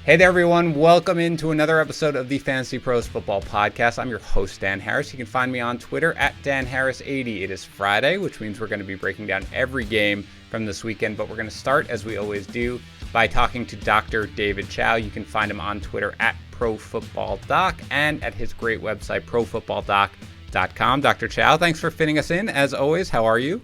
Hey there, everyone. Welcome into another episode of the Fantasy Pros Football Podcast. I'm your host, Dan Harris. You can find me on Twitter at DanHarris80. It is Friday, which means we're going to be breaking down every game from this weekend, but we're going to start, as we always do, by talking to Dr. David Chao. You can find him on Twitter at ProFootballDoc and at his great website, ProFootballDoc.com. Dr. Chao, thanks for fitting us in. As always, how are you?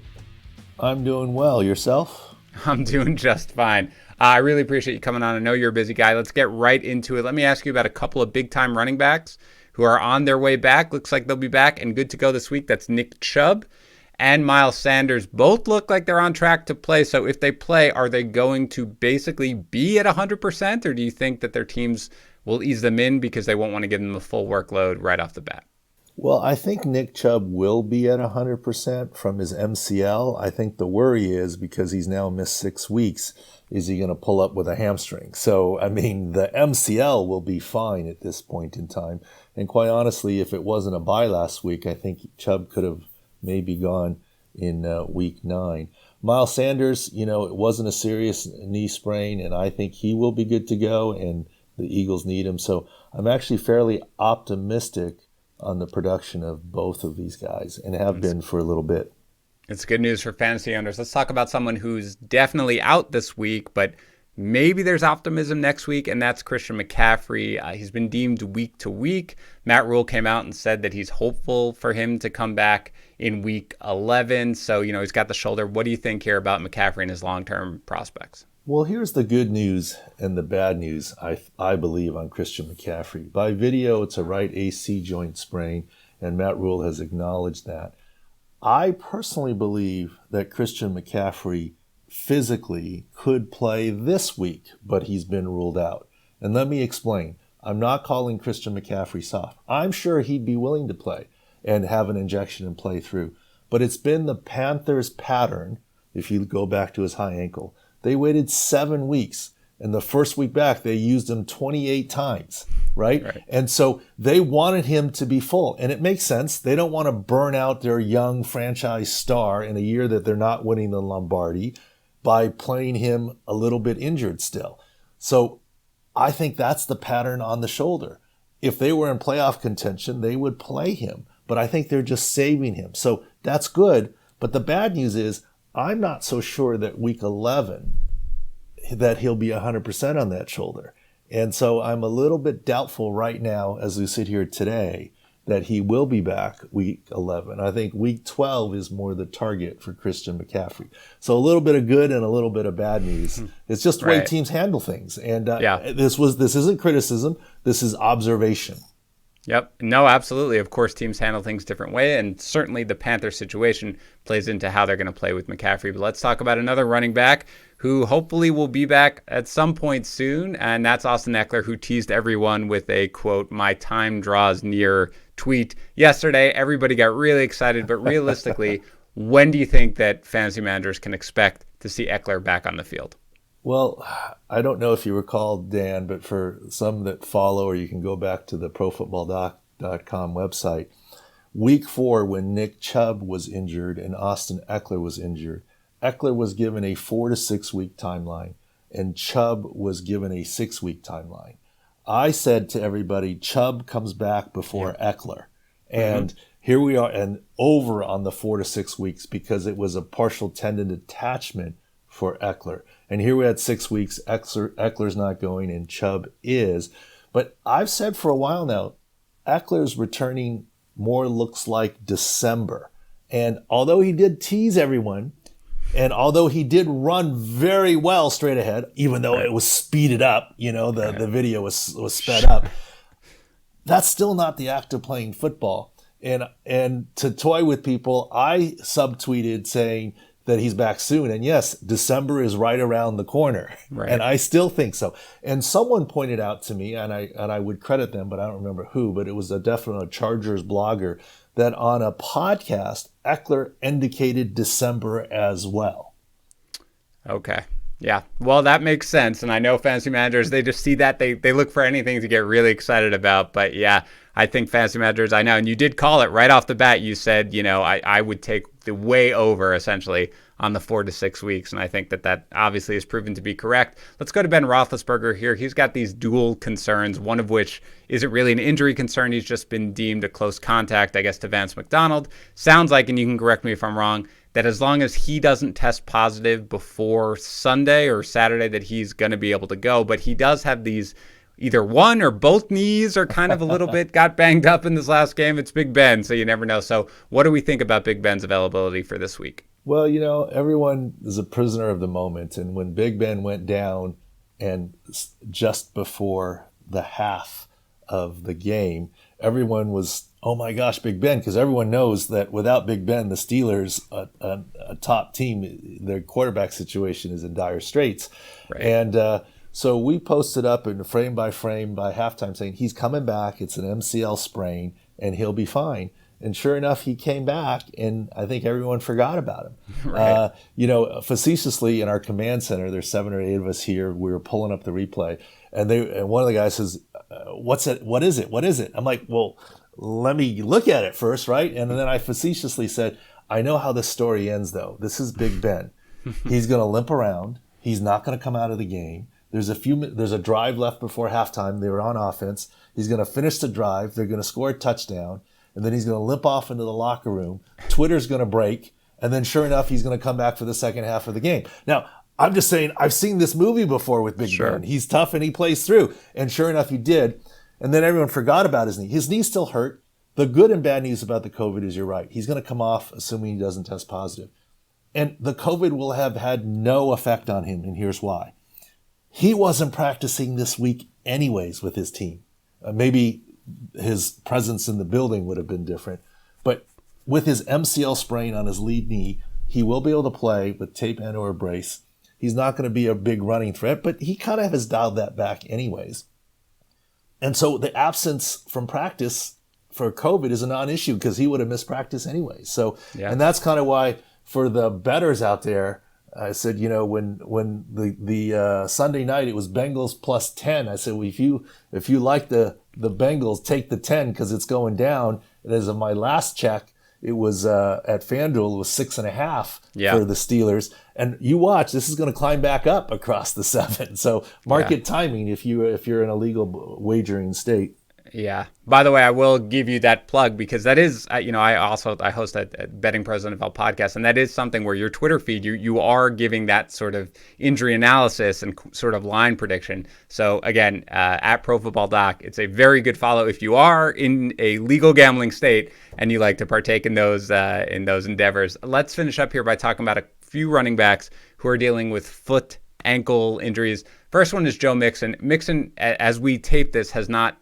I'm doing well. Yourself? I'm doing just fine. I really appreciate you coming on. I know you're a busy guy. Let's get right into it. Let me ask you about a couple of big-time running backs who are on their way back. Looks like they'll be back and good to go this week. That's Nick Chubb and Miles Sanders. Both look like they're on track to play. So if they play, are they going to basically be at 100%? Or do you think that their teams will ease them in because they won't want to give them the full workload right off the bat? Well, I think Nick Chubb will be at 100% from his MCL. I think the worry is because he's now missed 6 weeks, is he going to pull up with a hamstring? So, I mean, the MCL will be fine at this point in time. And quite honestly, if it wasn't a bye last week, I think Chubb could have maybe gone in week 9. Miles Sanders, it wasn't a serious knee sprain, and I think he will be good to go, and the Eagles need him. So I'm actually fairly optimistic on the production of both of these guys and have been for a little bit. It's good news for fantasy owners. Let's talk about someone who's definitely out this week, but maybe there's optimism next week, and that's Christian McCaffrey. He's been deemed week to week. Matt Rule came out and said that he's hopeful for him to come back in week 11. So, he's got the shoulder. What do you think here about McCaffrey and his long-term prospects? Well, here's the good news and the bad news, I believe, on Christian McCaffrey. By video, it's a right AC joint sprain, and Matt Rule has acknowledged that. I personally believe that Christian McCaffrey physically could play this week, but he's been ruled out. And let me explain. I'm not calling Christian McCaffrey soft. I'm sure he'd be willing to play and have an injection and play through. But it's been the Panthers' pattern, if you go back to his high ankle. They waited 7 weeks, and the first week back, they used him 28 times, right? And so they wanted him to be full, and it makes sense. They don't want to burn out their young franchise star in a year that they're not winning the Lombardi by playing him a little bit injured still. So I think that's the pattern on the shoulder. If they were in playoff contention, they would play him, but I think they're just saving him. So that's good, but the bad news is, I'm not so sure that week 11 that he'll be 100% on that shoulder. And so I'm a little bit doubtful right now as we sit here today that he will be back week 11. I think week 12 is more the target for Christian McCaffrey. So a little bit of good and a little bit of bad news. It's just the way teams handle things. And this isn't criticism. This is observation. Yep. No, absolutely. Of course, teams handle things different way, and certainly the Panthers situation plays into how they're going to play with McCaffrey. But let's talk about another running back who hopefully will be back at some point soon, and that's Austin Ekeler, who teased everyone with a, quote, "my time draws near" tweet yesterday. Everybody got really excited, but realistically, when do you think that fantasy managers can expect to see Ekeler back on the field? Well, I don't know if you recall, Dan, but for some that follow, or you can go back to the ProFootballDoc.com website, week 4, when Nick Chubb was injured and Austin Ekeler was injured, Ekeler was given a 4 to 6 week timeline, and Chubb was given a 6-week timeline. I said to everybody, Chubb comes back before Ekeler. And here we are, and over on the 4 to 6 weeks because it was a partial tendon attachment for Ekeler. And here we had 6 weeks, Eckler's not going and Chubb is. But I've said for a while now, Eckler's returning more looks like December. And although he did tease everyone, and although he did run very well straight ahead, even though it was speeded up, the video was sped up, that's still not the act of playing football. And to toy with people, I subtweeted saying that he's back soon. And yes, December is right around the corner. Right. And I still think so. And someone pointed out to me, and I would credit them, but I don't remember who, but it was definitely a Chargers blogger, that on a podcast, Ekeler indicated December as well. Okay. Yeah. Well, that makes sense. And I know fantasy managers, they just see that. They look for anything to get really excited about. But yeah, I think fantasy managers, I know. And you did call it right off the bat. You said, I would take the way over, essentially, on the 4 to 6 weeks. And I think that obviously has proven to be correct. Let's go to Ben Roethlisberger here. He's got these dual concerns, one of which isn't really an injury concern. He's just been deemed a close contact, I guess, to Vance McDonald. Sounds like, and you can correct me if I'm wrong, that as long as he doesn't test positive before Sunday or Saturday, that he's going to be able to go. But he does have these, either one or both knees are kind of a little bit got banged up in this last game. It's Big Ben, so you never know. So what do we think about Big Ben's availability for this week? Well, everyone is a prisoner of the moment. And when Big Ben went down and just before the half of the game, everyone was, oh my gosh, Big Ben, because everyone knows that without Big Ben, the Steelers, a top team, their quarterback situation is in dire straits. Right. And so we posted up in frame by halftime saying he's coming back. It's an MCL sprain and he'll be fine. And sure enough, he came back, and I think everyone forgot about him. Right. Facetiously in our command center, there's 7 or 8 of us here. We were pulling up the replay, and one of the guys says, "What's it? What is it? What is it?" I'm like, "Well, let me look at it first, right?" And then I facetiously said, "I know how this story ends, though. This is Big Ben. He's going to limp around. He's not going to come out of the game. There's a drive left before halftime. They were on offense. He's going to finish the drive. They're going to score a touchdown. And then he's going to limp off into the locker room. Twitter's going to break. And then sure enough, he's going to come back for the second half of the game." Now, I'm just saying, I've seen this movie before with Big Ben. He's tough and he plays through. And sure enough, he did. And then everyone forgot about his knee. His knee still hurt. The good and bad news about the COVID is you're right. He's going to come off assuming he doesn't test positive. And the COVID will have had no effect on him. And here's why. He wasn't practicing this week anyways with his team. Maybe his presence in the building would have been different. But with his MCL sprain on his lead knee, he will be able to play with tape and or a brace. He's not going to be a big running threat, but he kind of has dialed that back anyways. And so the absence from practice for COVID is a non-issue because he would have missed practice anyway. So, yeah. And that's kind of why for the bettors out there, I said, when the Sunday night it was Bengals plus 10. I said, well, if you like the Bengals, take the 10 because it's going down. And as of my last check, it was at FanDuel, it was 6.5 for the Steelers. And you watch, this is going to climb back up across the 7. So market timing if you're in a legal wagering state. Yeah. By the way, I will give you that plug because that is, I host a Betting Pros NFL podcast, and that is something where your Twitter feed, you are giving that sort of injury analysis and sort of line prediction. So again, at Pro Football Doc, it's a very good follow if you are in a legal gambling state and you like to partake in those endeavors. Let's finish up here by talking about a few running backs who are dealing with foot, ankle injuries. First one is Joe Mixon. Mixon, as we tape this, has not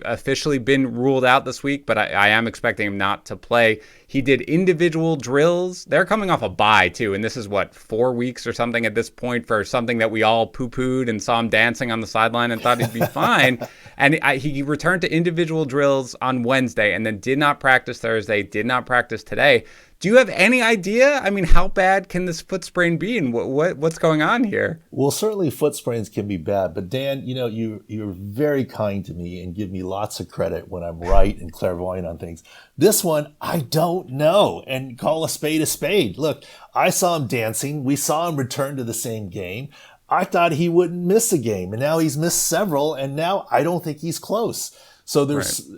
officially been ruled out this week, but I am expecting him not to play. He did individual drills. They're coming off a bye too, and this is 4 weeks or something at this point for something that we all poo-pooed and saw him dancing on the sideline and thought he'd be fine. And he returned to individual drills on Wednesday and then did not practice Thursday, did not practice today. Do you have any idea? I mean, how bad can this foot sprain be, and what's going on here? Well, certainly foot sprains can be bad, but Dan, you're very kind to me and give me lots of credit when I'm right and clairvoyant on things. This one, I don't know, and call a spade a spade. Look, I saw him dancing. We saw him return to the same game. I thought he wouldn't miss a game, and now he's missed several, and now I don't think he's close. So there's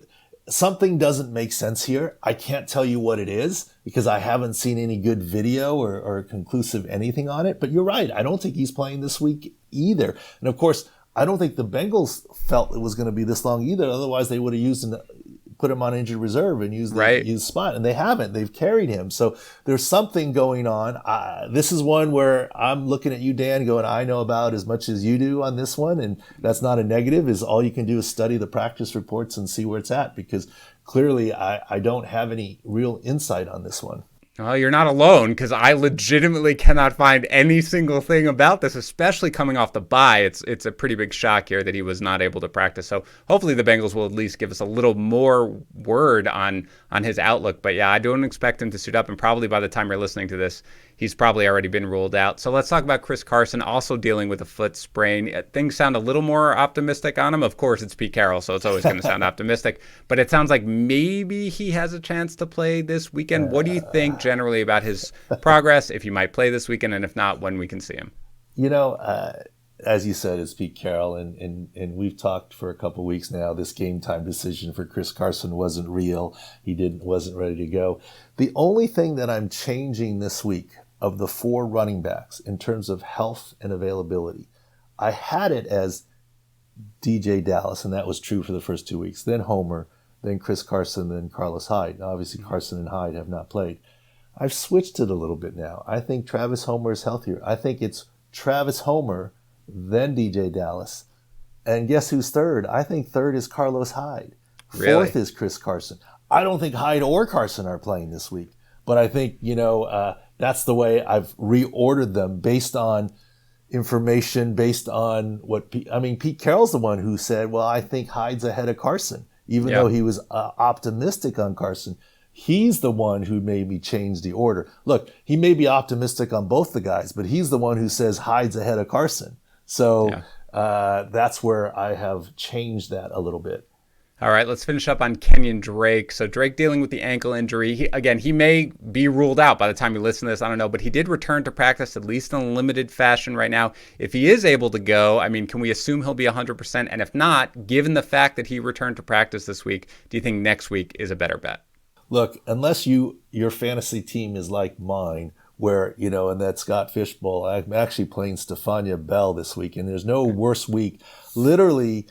something doesn't make sense here. I can't tell you what it is because I haven't seen any good video or conclusive anything on it. But you're right. I don't think he's playing this week either. And of course, I don't think the Bengals felt it was going to be this long either. Otherwise, they would have put him on injured reserve and used the spot. And they haven't. They've carried him. So there's something going on. This is one where I'm looking at you, Dan, going, I know about as much as you do on this one. And that's not a negative. Is all you can do is study the practice reports and see where it's at. Because clearly I don't have any real insight on this one. Well, you're not alone because I legitimately cannot find any single thing about this, especially coming off the bye. It's a pretty big shock here that he was not able to practice. So hopefully the Bengals will at least give us a little more word on his outlook. But yeah, I don't expect him to suit up. And probably by the time you're listening to this, he's probably already been ruled out. So let's talk about Chris Carson, also dealing with a foot sprain. Things sound a little more optimistic on him. Of course, it's Pete Carroll, so it's always going to sound optimistic. But it sounds like maybe he has a chance to play this weekend. What do you think generally about his progress, if he might play this weekend, and if not, when we can see him? As you said, it's Pete Carroll, and we've talked for a couple of weeks now. This game time decision for Chris Carson wasn't real. He wasn't ready to go. The only thing that I'm changing this week of the 4 running backs in terms of health and availability, I had it as DJ Dallas, and that was true for the first 2 weeks. Then Homer, then Chris Carson, then Carlos Hyde. Now, obviously, Carson and Hyde have not played. I've switched it a little bit now. I think Travis Homer is healthier. I think it's Travis Homer, then DJ Dallas. And guess who's third? I think third is Carlos Hyde. Really? Fourth is Chris Carson. I don't think Hyde or Carson are playing this week. But I think, that's the way I've reordered them based on information, based on Pete Carroll's the one who said, well, I think Hyde's ahead of Carson, even though he was optimistic on Carson. He's the one who made me change the order. Look, he may be optimistic on both the guys, but he's the one who says Hyde's ahead of Carson. So that's where I have changed that a little bit. All right, let's finish up on Kenyan Drake. So Drake dealing with the ankle injury. He may be ruled out by the time you listen to this. I don't know, but he did return to practice, at least in a limited fashion right now. If he is able to go, can we assume he'll be 100%? And if not, given the fact that he returned to practice this week, do you think next week is a better bet? Look, unless your fantasy team is like mine, where, in that Scott Fishbowl, I'm actually playing Stephania Bell this week, and there's no worse week. Literally,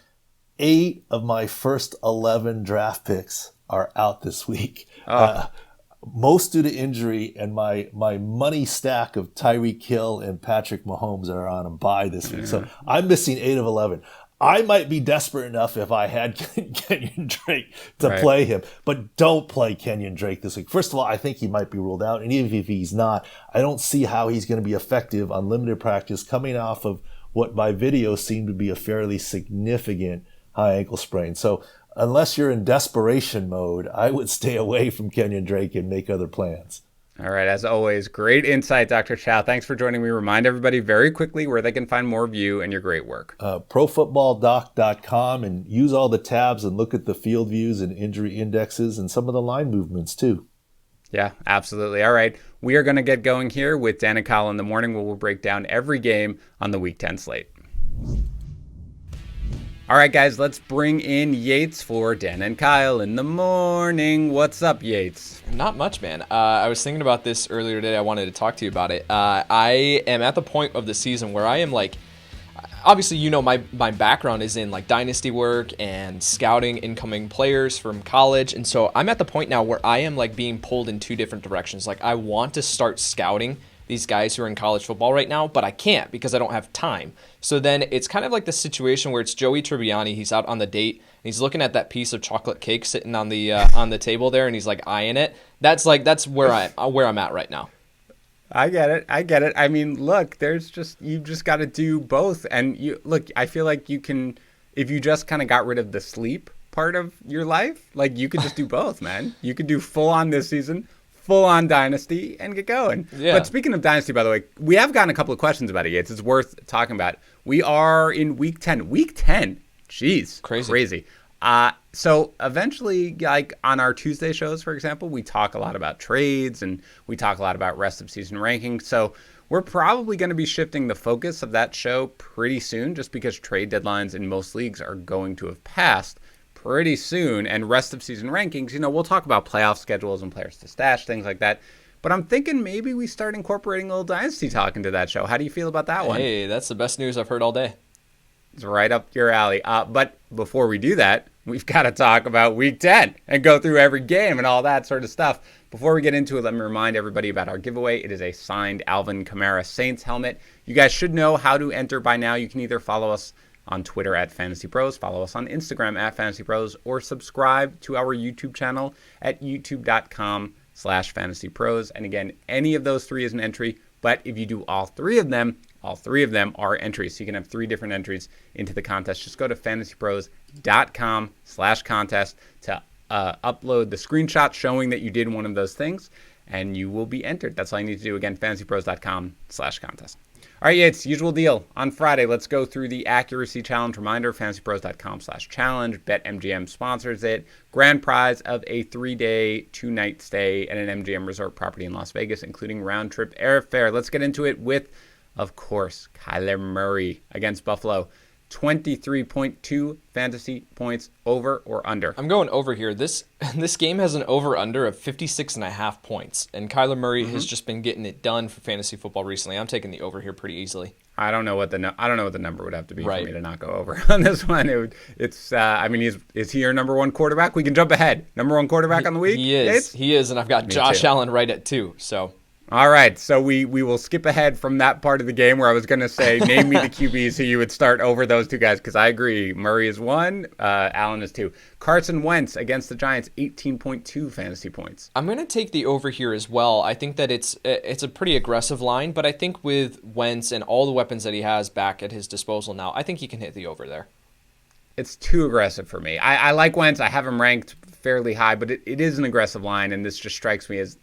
8 of my first 11 draft picks are out this week. Most due to injury, and my money stack of Tyreek Hill and Patrick Mahomes are on a bye this week. So I'm missing 8 of 11. I might be desperate enough if I had Kenyan Drake to play him, but don't play Kenyan Drake this week. First of all, I think he might be ruled out, and even if he's not, I don't see how he's going to be effective on limited practice coming off of what by video seemed to be a fairly significant high ankle sprain. So unless you're in desperation mode, I would stay away from Kenyan Drake and make other plans. All right, as always, great insight, Dr. Chao. Thanks for joining me. Remind everybody very quickly where they can find more of you and your great work. ProFootballDoc.com, and use all the tabs and look at the field views and injury indexes and some of the line movements too. Yeah, absolutely. All right, we are going to get going here with Dan and Kyle in the morning, where we'll break down every game on the Week 10 slate. All right, guys, let's bring in Yates for Dan and Kyle in the morning. What's up, Yates? Not much, man. I was thinking about this earlier today. I wanted to talk to you about it. I am at the point of the season where I am obviously, my background is in dynasty work and scouting incoming players from college. And so I'm at the point now where I am being pulled in 2 different directions. I want to start scouting these guys who are in college football right now, but I can't because I don't have time. So then it's kind of like the situation where it's Joey Tribbiani. He's out on the date, and he's looking at that piece of chocolate cake sitting on the table there, and he's eyeing it. That's where I'm at right now. I get it. Look, you've just got to do both. And I feel like you can, if you just kind of got rid of the sleep part of your life, you could just do both, man. You could do full on this season, full on dynasty, and get going. Yeah. But speaking of dynasty, by the way, we have gotten a couple of questions about it, Yates. It's worth talking about. We are in week 10. Week 10. Jeez. Crazy. So eventually, on our Tuesday shows, for example, we talk a lot about trades and we talk a lot about rest of season rankings. So we're probably going to be shifting the focus of that show pretty soon, just because trade deadlines in most leagues are going to have passed pretty soon. And rest of season rankings, we'll talk about playoff schedules and players to stash, things like that. But I'm thinking maybe we start incorporating a little dynasty talk into that show. How do you feel about that one? Hey, that's the best news I've heard all day. It's right up your alley. But before we do that, we've got to talk about Week 10 and go through every game and all that sort of stuff. Before we get into it, let me remind everybody about our giveaway. It is a signed Alvin Kamara Saints helmet. You guys should know how to enter by now. You can either follow us on Twitter at Fantasy Pros, follow us on Instagram at Fantasy Pros, or subscribe to our YouTube channel at youtube.com/Fantasy Pros. And again, any of those 3 is an entry, but if you do all 3 of them are entries. So you can have 3 different entries into the contest. Just go to fantasypros.com/contest to upload the screenshot showing that you did one of those things. and you will be entered. That's all you need to do. Again, fantasypros.com/contest. All right, Yates, usual deal. On Friday, let's go through the accuracy challenge reminder, fantasypros.com/challenge. BetMGM sponsors it. Grand prize of a 3-day, 2-night stay at an MGM resort property in Las Vegas, including round-trip airfare. Let's get into it with, of course, Kyler Murray against Buffalo. 23.2 fantasy points, over or under? I'm going over here. This game has an over-under of 56.5 points, and Kyler Murray has just been getting it done for fantasy football recently. I'm taking the over here pretty easily. I don't know what the number would have to be for me to not go over on this one. Is he your number one quarterback? We can jump ahead. Number one quarterback on the week? He is. Yates? He is, and I've got Josh Allen right at 2. So. All right, so we will skip ahead from that part of the game where I was going to say, name me the QBs who you would start over those two guys, because I agree. Murray is 1, Allen is 2. Carson Wentz against the Giants, 18.2 fantasy points. I'm going to take the over here as well. I think that it's a pretty aggressive line, but I think with Wentz and all the weapons that he has back at his disposal now, I think he can hit the over there. It's too aggressive for me. I like Wentz. I have him ranked fairly high, but it is an aggressive line, and this just strikes me as,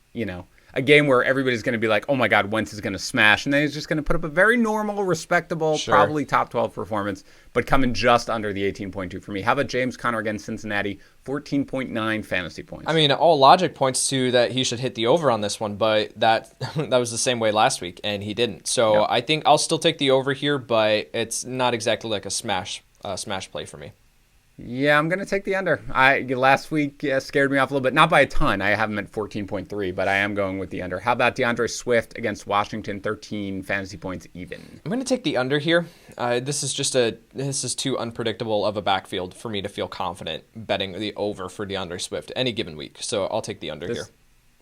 a game where everybody's going to be like, oh my God, Wentz is going to smash. And then he's just going to put up a very normal, respectable, probably top 12 performance, but coming just under the 18.2 for me. How about James Conner against Cincinnati? 14.9 fantasy points. I mean, all logic points to that he should hit the over on this one, but that was the same way last week, and he didn't. So I think I'll still take the over here, but it's not exactly like a smash play for me. Yeah, I'm going to take the under. Last week scared me off a little bit. Not by a ton. I have him at 14.3, but I am going with the under. How about DeAndre Swift against Washington, 13 fantasy points even? I'm going to take the under here. This is too unpredictable of a backfield for me to feel confident betting the over for DeAndre Swift any given week. So I'll take the under here.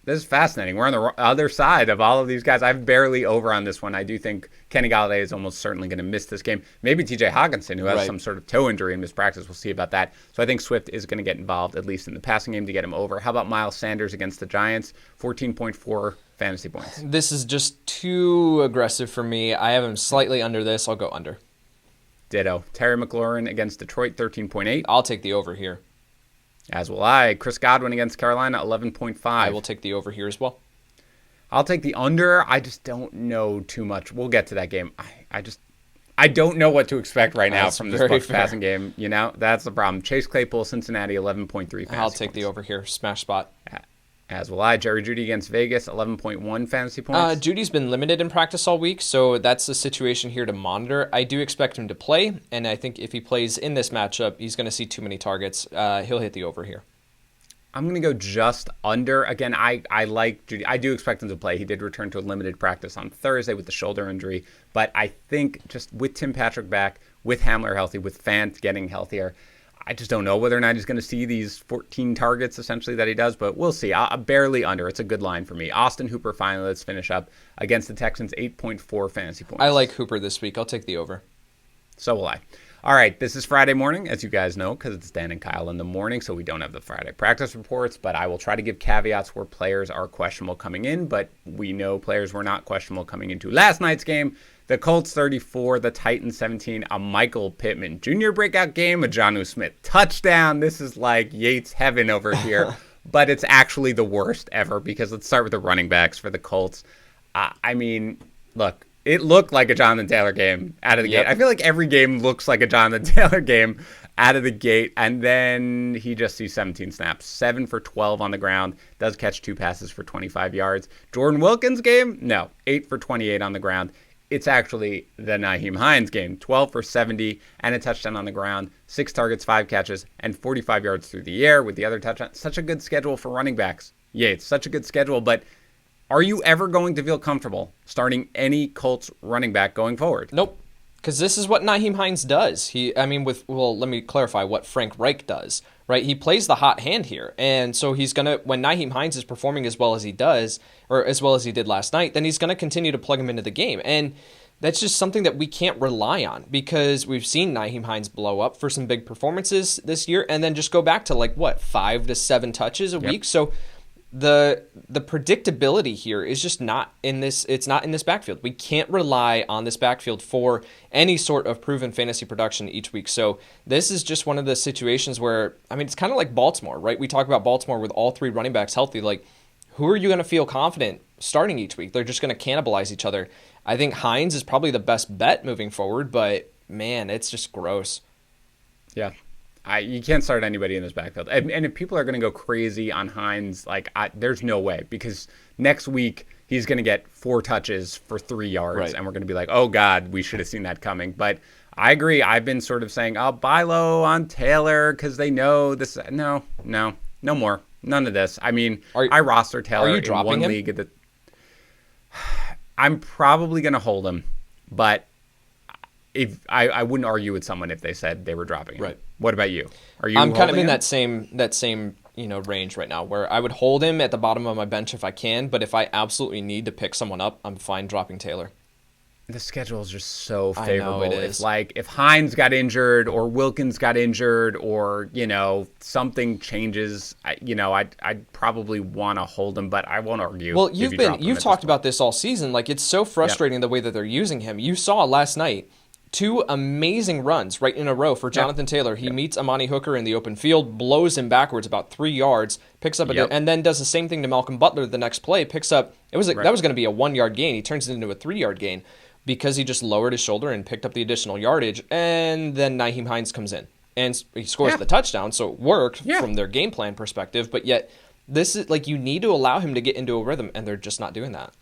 This is fascinating. We're on the other side of all of these guys. I've barely over on this one. I do think Kenny Golladay is almost certainly going to miss this game. Maybe TJ Hawkinson, who has some sort of toe injury in this practice. We'll see about that. So I think Swift is going to get involved, at least in the passing game, to get him over. How about Miles Sanders against the Giants? 14.4 fantasy points. This is just too aggressive for me. I have him slightly under this. I'll go under. Ditto. Terry McLaurin against Detroit, 13.8. I'll take the over here. As will I. Chris Godwin against Carolina, 11.5. I will take the over here as well. I'll take the under. I just don't know too much. We'll get to that game. I don't know what to expect right now from this Bucs passing game. That's the problem. Chase Claypool, Cincinnati, 11.3. I'll take the over here. Smash spot. As will I. Jerry Jeudy against Vegas, 11.1 fantasy points. Jeudy's been limited in practice all week, so that's the situation here to monitor. I do expect him to play, and I think if he plays in this matchup, he's going to see too many targets. He'll hit the over here. I'm going to go just under. Again, I like Jeudy. I do expect him to play. He did return to a limited practice on Thursday with the shoulder injury, but I think just with Tim Patrick back, with Hamler healthy, with Fant getting healthier, I just don't know whether or not he's going to see these 14 targets essentially that he does, but we'll see. Barely under. It's a good line for me. Austin Hooper finally, let's finish up. Against the Texans, 8.4 fantasy points. I like Hooper this week. I'll take the over. So will I. All right, this is Friday morning, as you guys know, because it's Dan and Kyle in the morning, so we don't have the Friday practice reports, but I will try to give caveats where players are questionable coming in, but we know players were not questionable coming into last night's game. The Colts 34, the Titans 17, a Michael Pittman Jr. breakout game, a Jonnu Smith touchdown. This is like Yates heaven over here, but it's actually the worst ever because let's start with the running backs for the Colts. Look, it looked like a Jonathan Taylor game out of the gate. I feel like every game looks like a Jonathan Taylor game out of the gate, and then he just sees 17 snaps, 7 for 12 on the ground, does catch 2 passes for 25 yards. Jordan Wilkins game? No, 8 for 28 on the ground. It's actually the Nyheim Hines game, 12 for 70 and a touchdown on the ground, 6 targets, 5 catches, and 45 yards through the air with the other touchdown. Such a good schedule for running backs. Yeah, it's such a good schedule, but are you ever going to feel comfortable starting any Colts running back going forward? Nope, because this is what Nyheim Hines does. Let me clarify what Frank Reich does, right? He plays the hot hand here, and so he's going to, when Nyheim Hines is performing as well as he does, or as well as he did last night, then he's going to continue to plug him into the game, and that's just something that we can't rely on because we've seen Nyheim Hines blow up for some big performances this year, and then just go back to 5 to 7 touches a week, so the predictability here is just not in this. It's not in this backfield. We can't rely on this backfield for any sort of proven fantasy production each week. So this is just one of the situations where, it's kind of like Baltimore, right? We talk about Baltimore with all 3 running backs healthy. who are you going to feel confident starting each week? They're just going to cannibalize each other. I think Hines is probably the best bet moving forward, but man, it's just gross. Yeah. You can't start anybody in this backfield. And if people are going to go crazy on Hines, there's no way, because next week he's going to get 4 touches for 3 yards, right, and we're going to be like, oh, God, we should have seen that coming. But I agree. I've been sort of saying, I'll buy low on Taylor because they know this. No more. None of this. I mean, I roster Taylor in one league. I'm probably going to hold him, but if I wouldn't argue with someone if they said they were dropping him. Right. What about you? I'm kind of in that same range right now, where I would hold him at the bottom of my bench if I can, but if I absolutely need to pick someone up, I'm fine dropping Taylor. The schedule is just so favorable. I know it is. If Hines got injured or Wilkins got injured or something changes, I'd probably want to hold him, but I won't argue. Well, you've talked about this all season. It's so frustrating the way that they're using him. You saw last night 2 amazing runs right in a row for Jonathan Taylor. He meets Amani Hooker in the open field, blows him backwards about 3 yards, picks up and then does the same thing to Malcolm Butler the next play. Picks up that was going to be a 1-yard gain. He turns it into a 3-yard gain because he just lowered his shoulder and picked up the additional yardage. And then Nyheim Hines comes in and he scores the touchdown. So it worked from their game plan perspective. But yet this is you need to allow him to get into a rhythm, and they're just not doing that.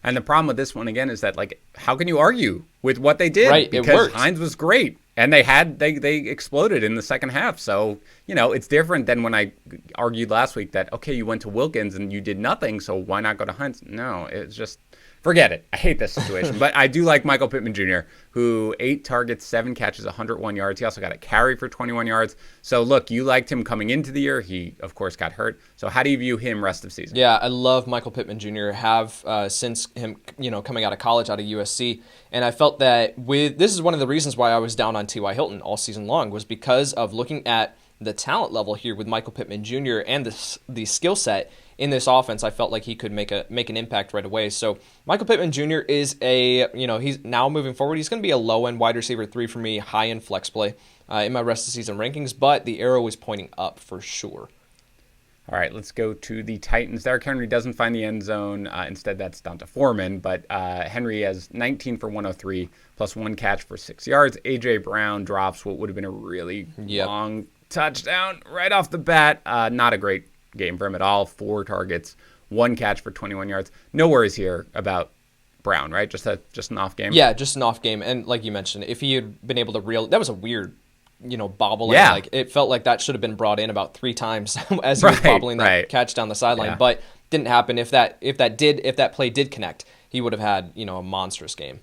And the problem with this one, again, is that, how can you argue with what they did? Right, because it worked. Hines was great, and they exploded in the second half. So, it's different than when I argued last week that, okay, you went to Wilkins and you did nothing, so why not go to Hines? No, it's just, forget it. I hate this situation. But I do like Michael Pittman Jr., who 8 targets, 7 catches, 101 yards. He also got a carry for 21 yards. So, look, you liked him coming into the year. He, of course, got hurt. So how do you view him rest of season? Yeah, I love Michael Pittman Jr. Since him, coming out of college, out of USC. And I felt that this is one of the reasons why I was down on T.Y. Hilton all season long, was because of looking at the talent level here with Michael Pittman Jr. and the skill set in this offense. I felt like he could make an impact right away. So Michael Pittman Jr. is he's now moving forward. He's going to be a low-end wide receiver 3 for me, high-end flex play in my rest of season rankings, but the arrow is pointing up for sure. All right, let's go to the Titans. Derrick Henry doesn't find the end zone. Instead, that's down to Foreman. But Henry has 19 for 103, plus 1 catch for 6 yards. A.J. Brown drops what would have been a really long touchdown right off the bat. Not a great game for him at all. 4 targets, 1 catch for 21 yards. No worries here about Brown, right? Just an off game? Yeah, just an off game. And like you mentioned, if he had been able to that was a weird bobble. It felt like that should have been brought in about 3 times as he was bobbling that catch down the sideline, but didn't happen. If that play did connect, he would have had a monstrous game.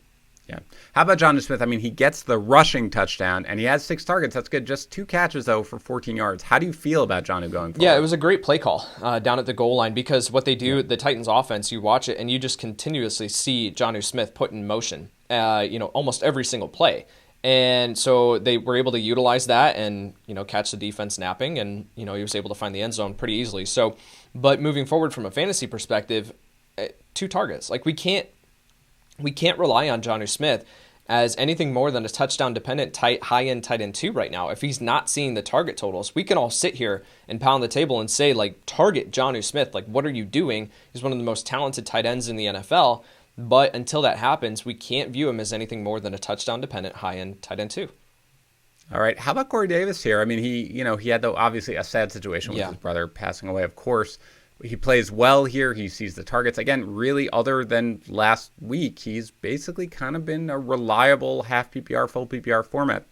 Yeah. How about Jonnu Smith? I mean, he gets the rushing touchdown, and he has 6 targets. That's good. Just 2 catches, though, for 14 yards. How do you feel about Jonnu going forward? Yeah, it was a great play call down at the goal line, because what they do, the Titans offense, you watch it, and you just continuously see Jonnu Smith put in motion, almost every single play. And so they were able to utilize that and, catch the defense napping, and, he was able to find the end zone pretty easily. So, but moving forward from a fantasy perspective, 2 targets. We can't rely on Jonnu Smith as anything more than a touchdown-dependent high-end tight end 2 right now. If he's not seeing the target totals, we can all sit here and pound the table and say, target Jonnu Smith. What are you doing? He's one of the most talented tight ends in the NFL. But until that happens, we can't view him as anything more than a touchdown-dependent high-end tight end 2. All right. How about Corey Davis here? I mean, he had, obviously a sad situation with his brother passing away, of course. He plays well here. He sees the targets. Again, really, other than last week, he's basically kind of been a reliable half PPR, full PPR format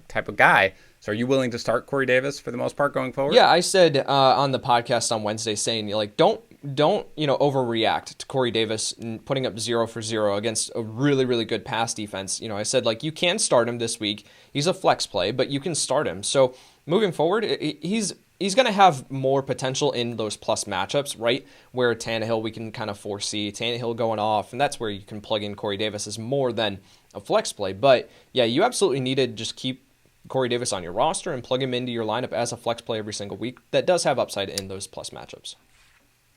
type of guy. So are you willing to start Corey Davis for the most part going forward? Yeah, I said on the podcast on Wednesday saying, don't overreact to Corey Davis putting up 0 for 0 against a really, really good pass defense. I said, you can start him this week. He's a flex play, but you can start him. So moving forward, he's going to have more potential in those plus matchups, right? Where Tannehill, we can kind of foresee Tannehill going off, and that's where you can plug in Corey Davis as more than a flex play. But yeah, you absolutely need to just keep Corey Davis on your roster and plug him into your lineup as a flex play every single week. That does have upside in those plus matchups.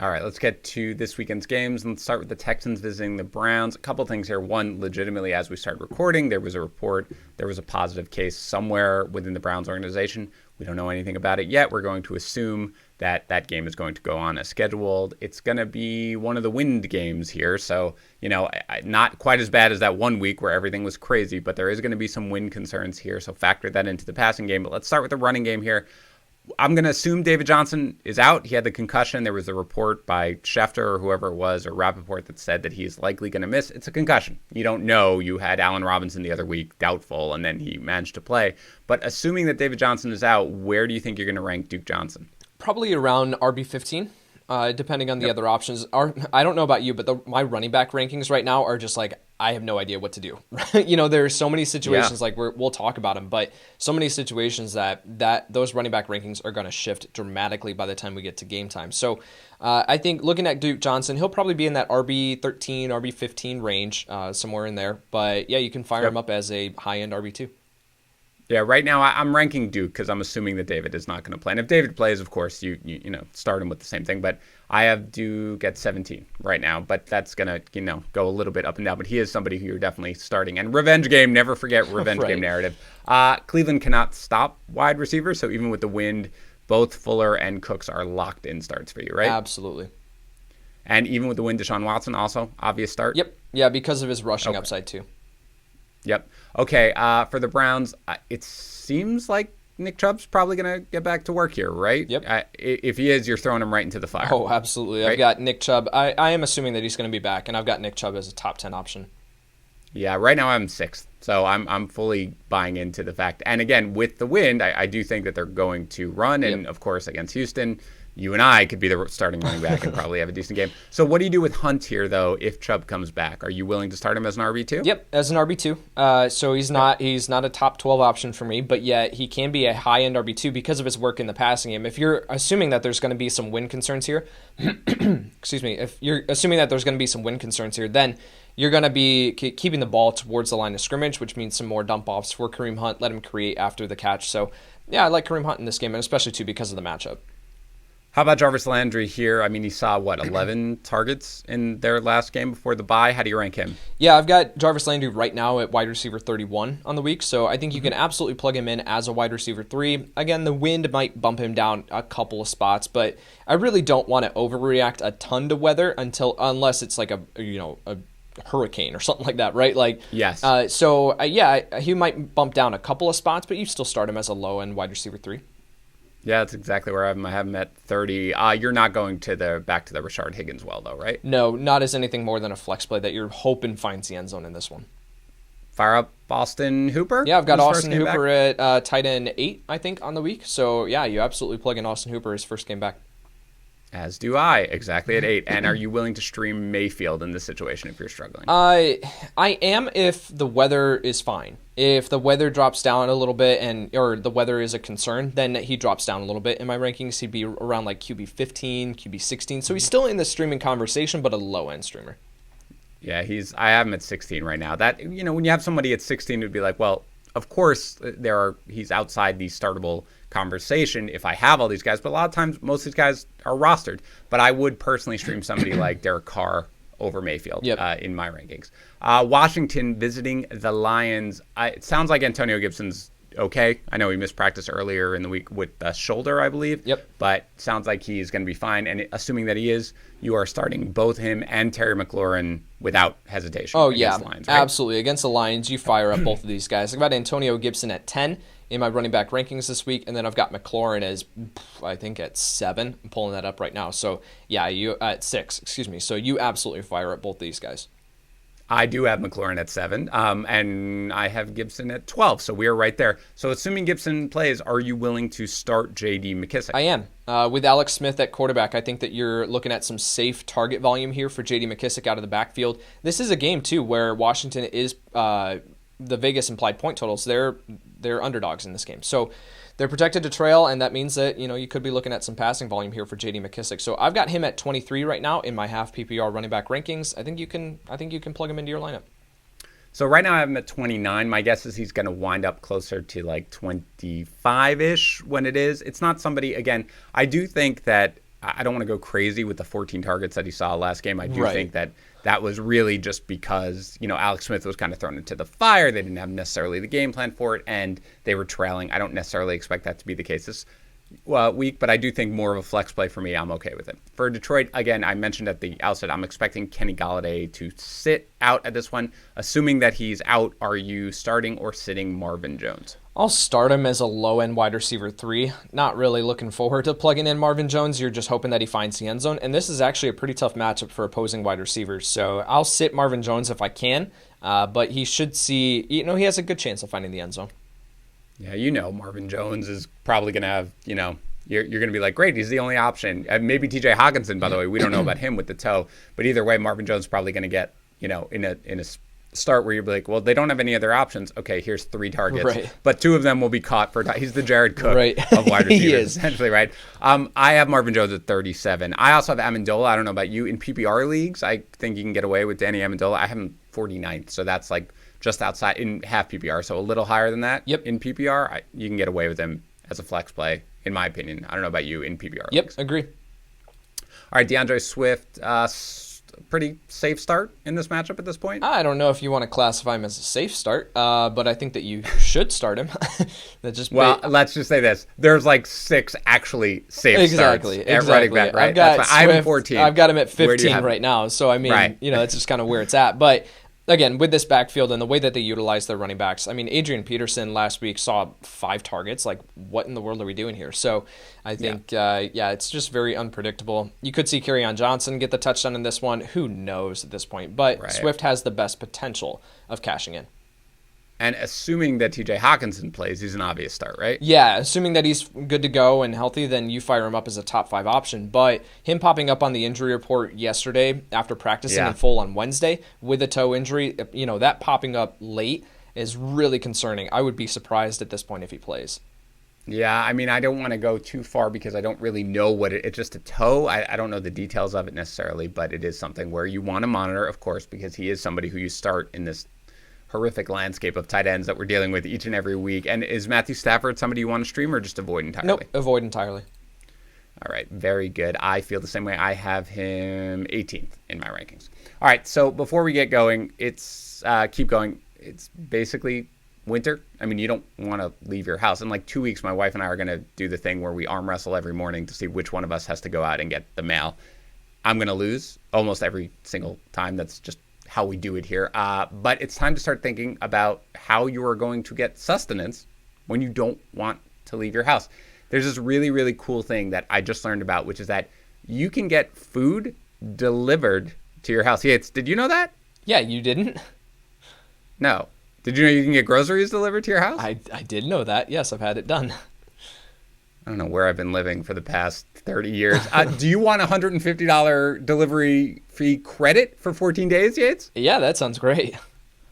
All right, let's get to this weekend's games. Let's start with the Texans visiting the Browns. A couple things here. One, legitimately, as we started recording, there was a report, there was a positive case somewhere within the Browns organization. We don't know anything about it yet. We're going to assume that that game is going to go on as scheduled. It's going to be one of the wind games here. So, not quite as bad as that 1 week where everything was crazy, but there is going to be some wind concerns here. So factor that into the passing game. But let's start with the running game here. I'm going to assume David Johnson is out. He had the concussion. There was a report by Schefter or whoever it was, or Rappaport, that said that he's likely going to miss. It's a concussion. You don't know. You had Allen Robinson the other week, doubtful, and then he managed to play. But assuming that David Johnson is out, where do you think you're going to rank Duke Johnson? Probably around RB 15. Depending on the other options. I don't know about you, but my running back rankings right now are just like, I have no idea what to do. There are so many situations, like we'll talk about them, but so many situations that those running back rankings are going to shift dramatically by the time we get to game time. So I think looking at Duke Johnson, he'll probably be in that RB 13, RB 15 range, somewhere in there. But yeah, you can fire him up as a high-end RB 2. Yeah, right now I'm ranking Duke because I'm assuming that David is not going to play. And if David plays, of course, you start him with the same thing. But I have Duke at 17 right now. But that's going to, go a little bit up and down. But he is somebody who you're definitely starting. And revenge game, never forget revenge game narrative. Cleveland cannot stop wide receivers. So even with the wind, both Fuller and Cooks are locked in starts for you, right? Absolutely. And even with the wind, Deshaun Watson also, obvious start? Yep. Yeah, because of his rushing upside too. Yep. Okay, for the Browns, it seems like Nick Chubb's probably going to get back to work here, right? Yep. If he is, you're throwing him right into the fire. Oh, absolutely. Right? I've got Nick Chubb. I am assuming that he's going to be back, and I've got Nick Chubb as a top 10 option. Yeah, right now I'm 6th, so I'm fully buying into the fact. And again, with the wind, I do think that they're going to run, and of course against Houston, you and I could be the starting running back and probably have a decent game. So what do you do with Hunt here, though, if Chubb comes back? Are you willing to start him as an RB2? Yep, as an RB2. So he's not a top 12 option for me, but yet he can be a high-end RB2 because of his work in the passing game. If you're assuming that there's going to be some win concerns here, excuse me, if you're assuming that there's going to be some win concerns here, then you're going to be keeping the ball towards the line of scrimmage, which means some more dump-offs for Kareem Hunt. Let him create after the catch. So, yeah, I like Kareem Hunt in this game, and especially, too, because of the matchup. How about Jarvis Landry here? I mean, he saw, 11 targets in their last game before the bye. How do you rank him? Yeah, I've got Jarvis Landry right now at wide receiver 31 on the week, so I think you can absolutely plug him in as a wide receiver 3. Again, the wind might bump him down a couple of spots, but I really don't want to overreact a ton to weather unless it's like a hurricane or something like that, right? Like, yes. He might bump down a couple of spots, but you still start him as a low-end wide receiver 3. Yeah, that's exactly where I have him at 30. You're not going back to the Rashard Higgins well, though, right? No, not as anything more than a flex play that you're hoping finds the end zone in this one. Fire up Austin Hooper? Yeah, I've got Austin Hooper at tight end 8, I think, on the week. So, yeah, you absolutely plug in Austin Hooper his first game back. As do I, exactly at 8. And are you willing to stream Mayfield in this situation if you're struggling? I am if the weather is fine. If the weather drops down a little bit or the weather is a concern, then he drops down a little bit in my rankings. He'd be around like QB 15, QB 16. So he's still in the streaming conversation, but a low-end streamer. Yeah, I have him at 16 right now. That, when you have somebody at 16, it would be like, well, of course he's outside the startable conversation if I have all these guys, but a lot of times most of these guys are rostered. But I would personally stream somebody like Derek Carr over Mayfield in my rankings. Washington visiting the Lions. It sounds like Antonio Gibson's okay. I know he missed practice earlier in the week with the shoulder, I believe. Yep. But sounds like he's going to be fine. And assuming that he is, you are starting both him and Terry McLaurin without hesitation. Oh, yeah. The Lions, right? Absolutely. Against the Lions, you fire up both of these guys. I've got Antonio Gibson at 10 in my running back rankings this week, and then I've got McLaurin as, I think, at 7. I'm pulling that up right now. So, yeah, you at 6, excuse me. So you absolutely fire up both these guys. I do have McLaurin at 7, and I have Gibson at 12, so we are right there. So assuming Gibson plays, are you willing to start J.D. McKissic? I am. With Alex Smith at quarterback, I think that you're looking at some safe target volume here for J.D. McKissic out of the backfield. This is a game, too, where Washington is the Vegas implied point totals. They're underdogs in this game. So they're protected to trail, and that means that you could be looking at some passing volume here for J.D. McKissic. So I've got him at 23 right now in my half PPR running back rankings. I think you can plug him into your lineup. So right now I have him at 29. My guess is he's going to wind up closer to like 25-ish when it is. It's not somebody, again, I do think that I don't want to go crazy with the 14 targets that he saw last game. I do Right. think that was really just because, Alex Smith was kind of thrown into the fire. They didn't have necessarily the game plan for it, and they were trailing. I don't necessarily expect that to be the case this week, but I do think more of a flex play for me. I'm okay with it. For Detroit, again, I mentioned at the outset, I'm expecting Kenny Golladay to sit out at this one. Assuming that he's out, are you starting or sitting Marvin Jones? I'll start him as a low-end wide receiver 3. Not really looking forward to plugging in Marvin Jones. You're just hoping that he finds the end zone. And this is actually a pretty tough matchup for opposing wide receivers. So I'll sit Marvin Jones if I can. But he should see, he has a good chance of finding the end zone. Yeah, Marvin Jones is probably going to have, you're going to be like, great, he's the only option. Maybe TJ Hawkinson, by the way. We don't know about him with the toe. But either way, Marvin Jones is probably going to get, in a start where you'll be like, well, they don't have any other options. Okay, here's 3 targets. Right. But 2 of them will be caught for he's the Jared Cook Right. of wide receivers, He is. essentially, right? I have Marvin Jones at 37. I also have Amendola. I don't know about you. In PPR leagues, I think you can get away with Danny Amendola. I have him 49th, so that's like just outside in half PPR, so a little higher than that. Yep. In PPR, you can get away with him as a flex play, in my opinion. I don't know about you in PPR Yep, leagues. agree. All right, DeAndre Swift, pretty safe start in this matchup at this point. I don't know if you want to classify him as a safe start, but I think that you should start him. Let's just say this: there's like 6 actually safe starts at running back. Right? I have 14. I've got him at Where do you 15 have right now. So I mean, Right. That's just kind of where it's at. But again, with this backfield and the way that they utilize their running backs, I mean, Adrian Peterson last week saw 5 targets. Like, what in the world are we doing here? So I think, it's just very unpredictable. You could see Kerryon Johnson get the touchdown in this one. Who knows at this point? But Right. Swift has the best potential of cashing in. And assuming that TJ Hawkinson plays, he's an obvious start, right? Yeah, assuming that he's good to go and healthy, then you fire him up as a top 5 option. But him popping up on the injury report yesterday after practicing in full on Wednesday with a toe injury, that popping up late is really concerning. I would be surprised at this point if he plays. Yeah, I mean, I don't want to go too far because I don't really know what it's just a toe. I don't know the details of it necessarily, but it is something where you want to monitor, of course, because he is somebody who you start in this horrific landscape of tight ends that we're dealing with each and every week. And is Matthew Stafford somebody you want to stream or just avoid entirely? Nope, avoid entirely. All right, very good. I feel the same way. I have him 18th in my rankings. All right, so before we get going, it's basically winter. I mean, you don't want to leave your house. In like 2 weeks, my wife and I are going to do the thing where we arm wrestle every morning to see which one of us has to go out and get the mail. I'm going to lose almost every single time. That's just how we do it here. But it's time to start thinking about how you are going to get sustenance when you don't want to leave your house. There's this really, really cool thing that I just learned about, which is that you can get food delivered to your house. Yates, did you know that? Yeah, you didn't? No. Did you know you can get groceries delivered to your house? I did know that. Yes, I've had it done. I don't know where I've been living for the past 30 years. Do you want a $150 delivery fee credit for 14 days, Yates? Yeah, that sounds great.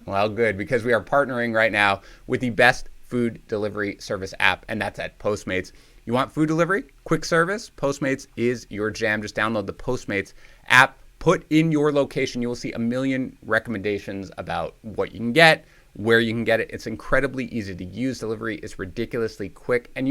Well, good, because we are partnering right now with the best food delivery service app, and that's at Postmates. You want food delivery? Quick service? Postmates is your jam. Just download the Postmates app. Put in your location. You will see a million recommendations about what you can get, where you can get it. It's incredibly easy to use. Delivery is ridiculously quick. And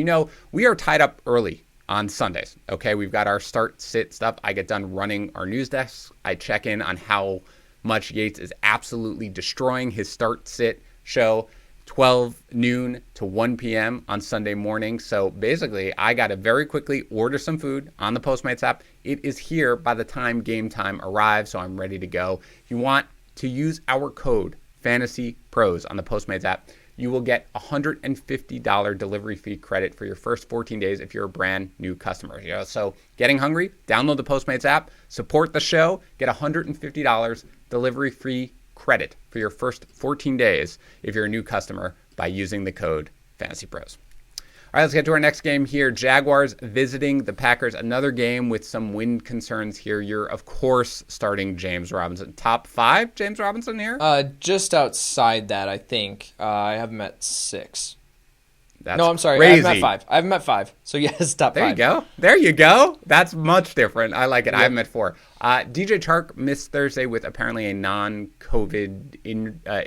we are tied up early on Sundays. Okay, we've got our start, sit stuff. I get done running our news desk. I check in on how much Yates is absolutely destroying his start, sit show 12 noon to 1 p.m. on Sunday morning. So basically, I got to very quickly order some food on the Postmates app. It is here by the time game time arrives, so I'm ready to go. If you want to use our code Fantasy Pros on the Postmates app, you will get $150 delivery fee credit for your first 14 days if you're a brand new customer. So getting hungry? Download the Postmates app, support the show, get $150 delivery free credit for your first 14 days if you're a new customer by using the code Fantasy Pros. All right, let's get to our next game here. Jaguars visiting the Packers. Another game with some wind concerns here. You're, of course, starting James Robinson. Top 5 James Robinson here? Just outside that, I think. I have him at 6. That's no, I'm sorry. crazy. I have him at 5. So, yes, top 5. There you go. There you go. That's much different. I like it. Yep. I have him at 4. DJ Chark missed Thursday with apparently a non-COVID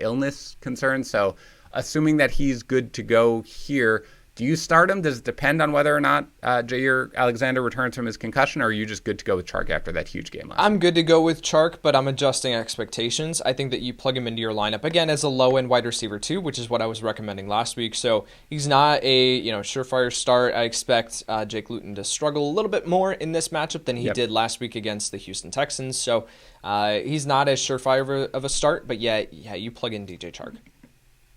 illness concern. So, assuming that he's good to go here, Do you start him? Does it depend on whether or not Jair Alexander returns from his concussion, or are you just good to go with Chark after that huge game last week? I'm good to go with Chark, but I'm adjusting expectations. I think that you plug him into your lineup, again, as a low-end wide receiver too, which is what I was recommending last week. So he's not a surefire start. I expect Jake Luton to struggle a little bit more in this matchup than he did last week against the Houston Texans. So he's not as surefire of a start, but yeah, you plug in DJ Chark.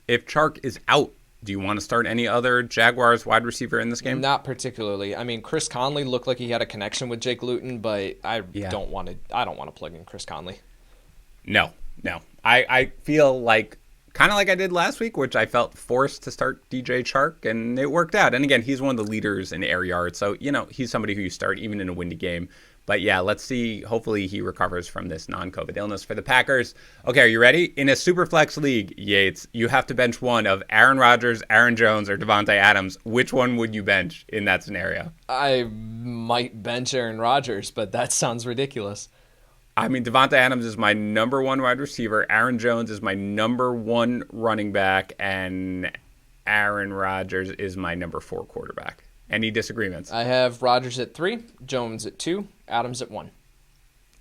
If Chark is out, do you want to start any other Jaguars wide receiver in this game? Not particularly. I mean, Chris Conley looked like he had a connection with Jake Luton, but I don't want to plug in Chris Conley. No. I feel like kind of like I did last week, which I felt forced to start DJ Chark, and it worked out. And again, he's one of the leaders in AR yards, so he's somebody who you start even in a windy game. But yeah, let's see. Hopefully he recovers from this non-COVID illness for the Packers. Okay, are you ready? In a super flex league, Yates, you have to bench one of Aaron Rodgers, Aaron Jones, or Devontae Adams. Which one would you bench in that scenario? I might bench Aaron Rodgers, but that sounds ridiculous. I mean, Devontae Adams is my number one wide receiver. Aaron Jones is my number one running back. And Aaron Rodgers is my number 4 quarterback. Any disagreements? I have Rodgers at 3, Jones at 2, Adams at 1.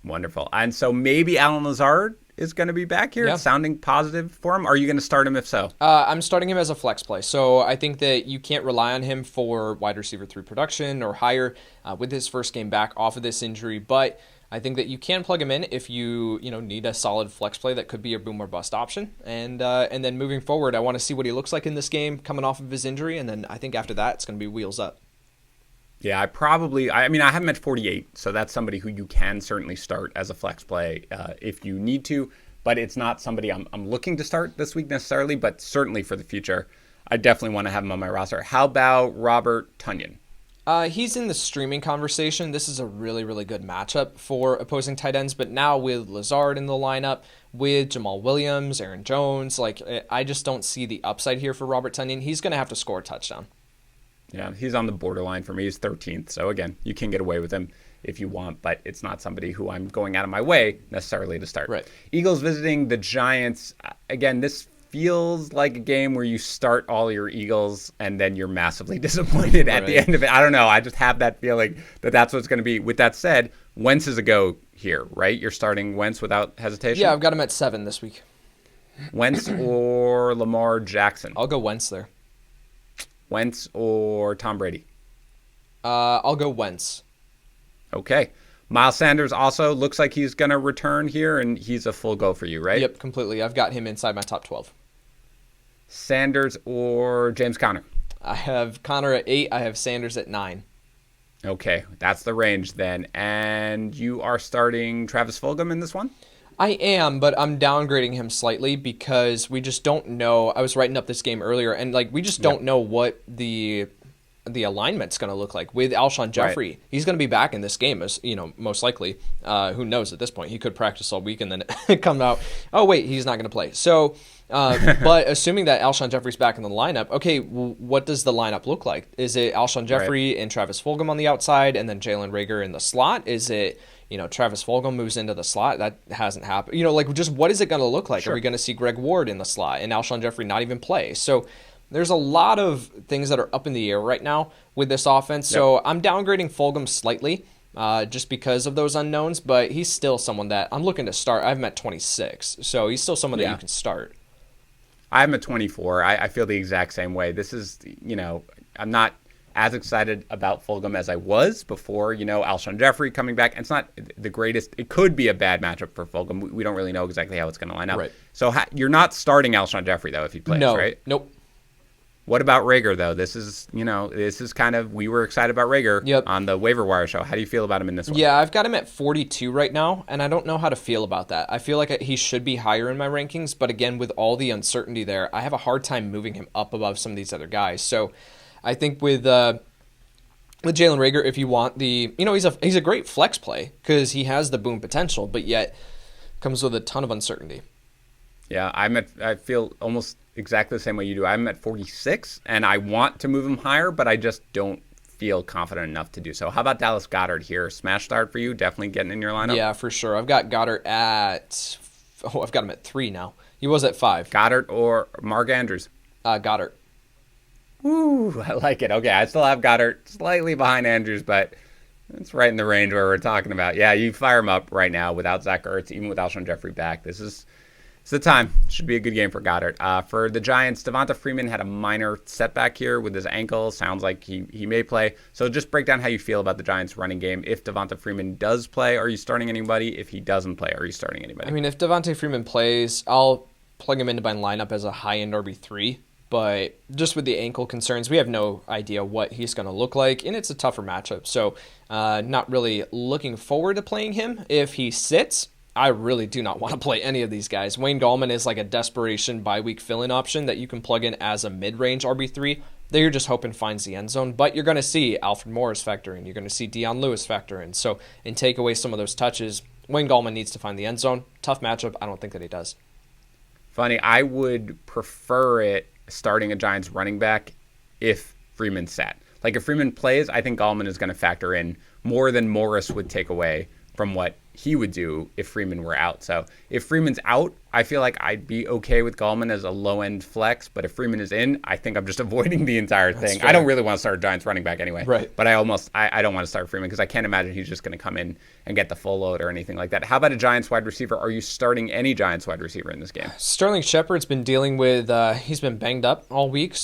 Wonderful. And so maybe Allen Lazard is going to be back here. Yeah. It's sounding positive for him. Are you going to start him if so? I'm starting him as a flex play. So I think that you can't rely on him for wide receiver 3 production or higher with his first game back off of this injury. But I think that you can plug him in if you need a solid flex play that could be a boom or bust option. And then moving forward, I want to see what he looks like in this game coming off of his injury. And then I think after that, it's going to be wheels up. Yeah, I have him at 48, so that's somebody who you can certainly start as a flex play if you need to, but it's not somebody I'm looking to start this week necessarily, but certainly for the future, I definitely want to have him on my roster. How about Robert Tonyan? He's in the streaming conversation. This is a really, really good matchup for opposing tight ends, but now with Lazard in the lineup, with Jamal Williams, Aaron Jones, I just don't see the upside here for Robert Tonyan. He's going to have to score a touchdown. Yeah, he's on the borderline for me. He's 13th. So, again, you can get away with him if you want, but it's not somebody who I'm going out of my way necessarily to start. Right. Eagles visiting the Giants. Again, this feels like a game where you start all your Eagles and then you're massively disappointed at the end of it. I don't know. I just have that feeling that that's what it's going to be. With that said, Wentz is a go here, right? You're starting Wentz without hesitation? Yeah, I've got him at 7 this week. Wentz or Lamar Jackson? I'll go Wentz there. Wentz or Tom Brady? I'll go Wentz. Okay. Miles Sanders also looks like he's going to return here, and he's a full go for you, right? Yep, completely. I've got him inside my top 12. Sanders or James Conner? I have Conner at 8. I have Sanders at 9. Okay, that's the range then. And you are starting Travis Fulgham in this one? I am, but I'm downgrading him slightly because we just don't know. I was writing up this game earlier, and we just don't know what the alignment's going to look like with Alshon Jeffrey. Right. He's going to be back in this game, as most likely. Who knows at this point? He could practice all week and then come out. Oh wait, he's not going to play. So, but assuming that Alshon Jeffrey's back in the lineup, okay, what does the lineup look like? Is it Alshon Jeffrey and Travis Fulgham on the outside, and then Jalen Reagor in the slot? Is it Travis Fulgham moves into the slot? That hasn't happened. Just what is it going to look like? Sure. Are we going to see Greg Ward in the slot and Alshon Jeffrey not even play? So there's a lot of things that are up in the air right now with this offense. Yep. So I'm downgrading Fulgham slightly just because of those unknowns, but he's still someone that I'm looking to start. I have him at 26, so he's still someone that you can start. I'm at 24. I feel the exact same way. This is, I'm not as excited about Fulgham as I was before, Alshon Jeffrey coming back. And it's not the greatest. It could be a bad matchup for Fulgham. We don't really know exactly how it's going to line up. Right. So you're not starting Alshon Jeffrey, though, if he plays, right? Nope. What about Reagor, though? This is kind of, we were excited about Reagor on the waiver wire show. How do you feel about him in this one? Yeah, I've got him at 42 right now, and I don't know how to feel about that. I feel like he should be higher in my rankings, but again, with all the uncertainty there, I have a hard time moving him up above some of these other guys. So I think with Jalen Reagor, if you want he's a great flex play because he has the boom potential, but yet comes with a ton of uncertainty. Yeah, I feel almost exactly the same way you do. I'm at 46, and I want to move him higher, but I just don't feel confident enough to do so. How about Dallas Goedert here? Smash start for you? Definitely getting in your lineup? Yeah, for sure. I've got Goedert I've got him at 3 now. He was at 5. Goedert or Mark Andrews? Goedert. Ooh, I like it. Okay, I still have Goddard slightly behind Andrews, but it's right in the range where we're talking about. Yeah, you fire him up right now without Zach Ertz, even with Alshon Jeffrey back. It's the time. Should be a good game for Goddard. For the Giants, Devonta Freeman had a minor setback here with his ankle. Sounds like he may play. So just break down how you feel about the Giants running game. If Devonta Freeman does play, are you starting anybody? If he doesn't play, are you starting anybody? I mean, if Devonta Freeman plays, I'll plug him into my lineup as a high-end RB3. But just with the ankle concerns, we have no idea what he's going to look like, and it's a tougher matchup. So not really looking forward to playing him. If he sits, I really do not want to play any of these guys. Wayne Gallman is like a desperation bye-week fill-in option that you can plug in as a mid-range RB3 that you're just hoping finds the end zone. But you're going to see Alfred Morris factor in. You're going to see Dion Lewis factor in. So, and take away some of those touches, Wayne Gallman needs to find the end zone. Tough matchup. I don't think that he does. Funny, I would prefer it starting a Giants running back if Freeman sat. Like if Freeman plays, I think Gallman is going to factor in more than Morris would take away from what he would do if Freeman were out. So if Freeman's out, I feel like I'd be okay with Gallman as a low-end flex. But if Freeman is in, I think I'm just avoiding the entire thing. I don't really want to start a Giants running back anyway. Right. But I don't want to start Freeman because I can't imagine he's just going to come in and get the full load or anything like that. How about a Giants wide receiver? Are you starting any Giants wide receiver in this game? Sterling Shepard's been dealing with, he's been banged up all week.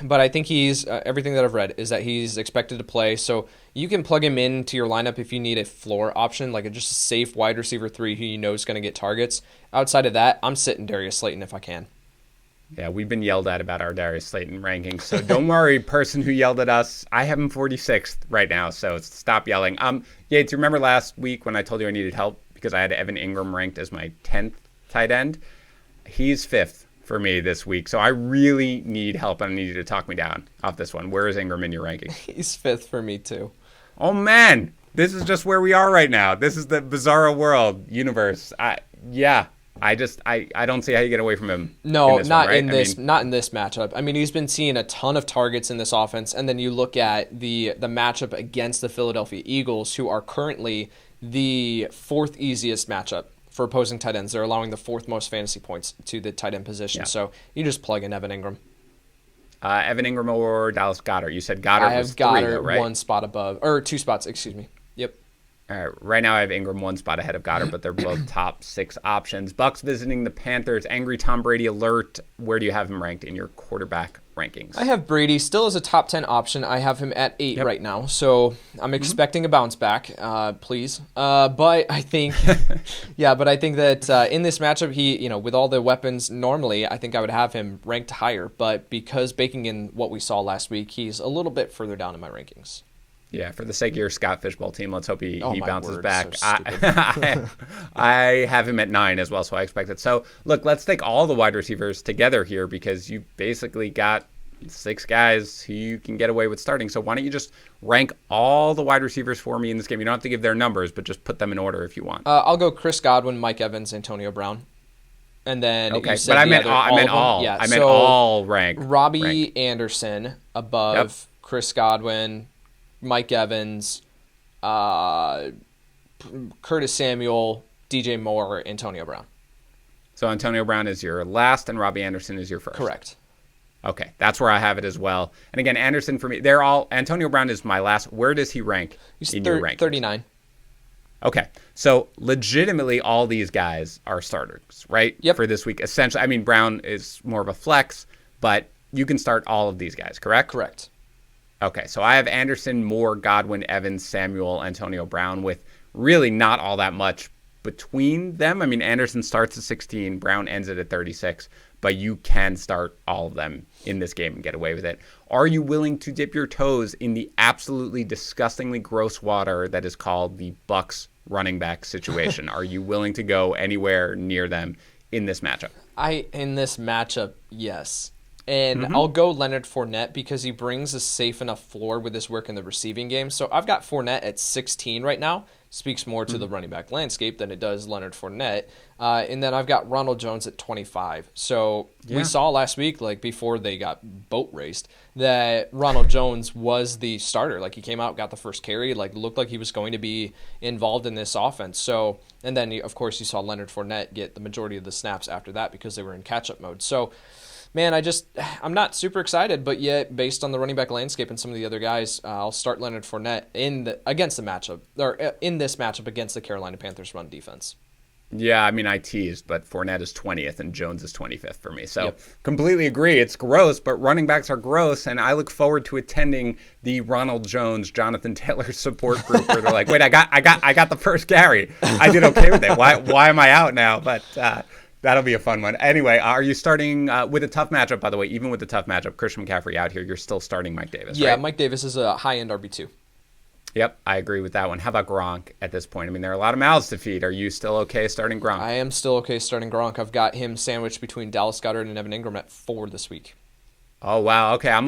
But I think he's, everything that I've read is that he's expected to play. So you can plug him into your lineup if you need a floor option, like just a safe wide receiver 3 who you know is going to get targets. Outside of that, I'm sitting Darius Slayton if I can. Yeah, we've been yelled at about our Darius Slayton rankings. So don't worry, person who yelled at us. I have him 46th right now, so stop yelling. Yates, remember last week when I told you I needed help because I had Evan Ingram ranked as my 10th tight end? He's 5th for me this week. So I really need help, and I need you to talk me down off this one. Where is Ingram in your ranking? He's 5th for me, too. Oh, man. This is just where we are right now. This is the bizarro world universe. I don't see how you get away from him. No, not in this matchup. I mean, he's been seeing a ton of targets in this offense, and then you look at the matchup against the Philadelphia Eagles, who are currently the 4th easiest matchup for opposing tight ends. They're allowing the 4th most fantasy points to the tight end position. Yeah. So you just plug in Evan Ingram. Evan Ingram or Dallas Goedert? You said Goddard was 3, Goddard though, right? 1 spot above, or 2 spots, excuse me. Yep. All right, right now I have Ingram 1 spot ahead of Goddard, but they're both top 6 options. Bucks visiting the Panthers. Angry Tom Brady alert. Where do you have him ranked in your quarterback rankings? I have Brady still as a top 10 option. I have him at 8 right now, so I'm expecting a bounce back, please. But I think, that in this matchup, he, with all the weapons, normally I think I would have him ranked higher. But because baking in what we saw last week, he's a little bit further down in my rankings. Yeah, for the sake of your Scott Fishbowl team, let's hope he bounces back. So I have him at 9 as well, so I expect it. So, look, let's take all the wide receivers together here because you basically got 6 guys who you can get away with starting. So why don't you just rank all the wide receivers for me in this game? You don't have to give their numbers, but just put them in order if you want. I'll go Chris Godwin, Mike Evans, Antonio Brown. And then okay, but I meant all. Yeah, I meant all rank. Robbie Anderson above Chris Godwin, Mike Evans, Curtis Samuel, DJ Moore, Antonio Brown. So Antonio Brown is your last and Robbie Anderson is your first. Correct. Okay, that's where I have it as well. And again, Anderson for me, they're all, Antonio Brown is my last. Where does he rank in your rankings? 39. Okay, so legitimately all these guys are starters, right? Yep. For this week, essentially. I mean, Brown is more of a flex, but you can start all of these guys, correct? Correct. Okay, so I have Anderson, Moore, Godwin, Evans, Samuel, Antonio Brown with really not all that much between them. I mean, Anderson starts at 16, Brown ends it at 36, but you can start all of them in this game and get away with it. Are you willing to dip your toes in the absolutely disgustingly gross water that is called the Bucks running back situation? Are you willing to go anywhere near them in this matchup? In this matchup, yes. And I'll go Leonard Fournette because he brings a safe enough floor with his work in the receiving game. So I've got Fournette at 16 right now. Speaks more to the running back landscape than it does Leonard Fournette. And then I've got Ronald Jones at 25. So we saw last week, like before they got boat raced, that Ronald Jones was the starter. Like he came out, got the first carry, like looked like he was going to be involved in this offense. So, and then of course you saw Leonard Fournette get the majority of the snaps after that because they were in catch-up mode. So Man, I'm not super excited, but yet based on the running back landscape and some of the other guys, I'll start Leonard Fournette in this matchup against the Carolina Panthers run defense. Yeah, I mean, I teased, but Fournette is 20th and Jones is 25th for me. So completely agree. It's gross, but running backs are gross, and I look forward to attending the Ronald Jones, Jonathan Taylor support group where they're like, wait, I got the first carry. I did okay with it. Why am I out now? But that'll be a fun one. Anyway, are you starting with a tough matchup, by the way? Even with the tough matchup, Christian McCaffrey out here, you're still starting Mike Davis, yeah, right? Mike Davis is a high-end RB2. Yep, I agree with that one. How about Gronk at this point? I mean, there are a lot of mouths to feed. Are you still okay starting Gronk? I am still okay starting Gronk. I've got him sandwiched between Dallas Goedert and Evan Ingram at 4 this week. Oh, wow. Okay, I'm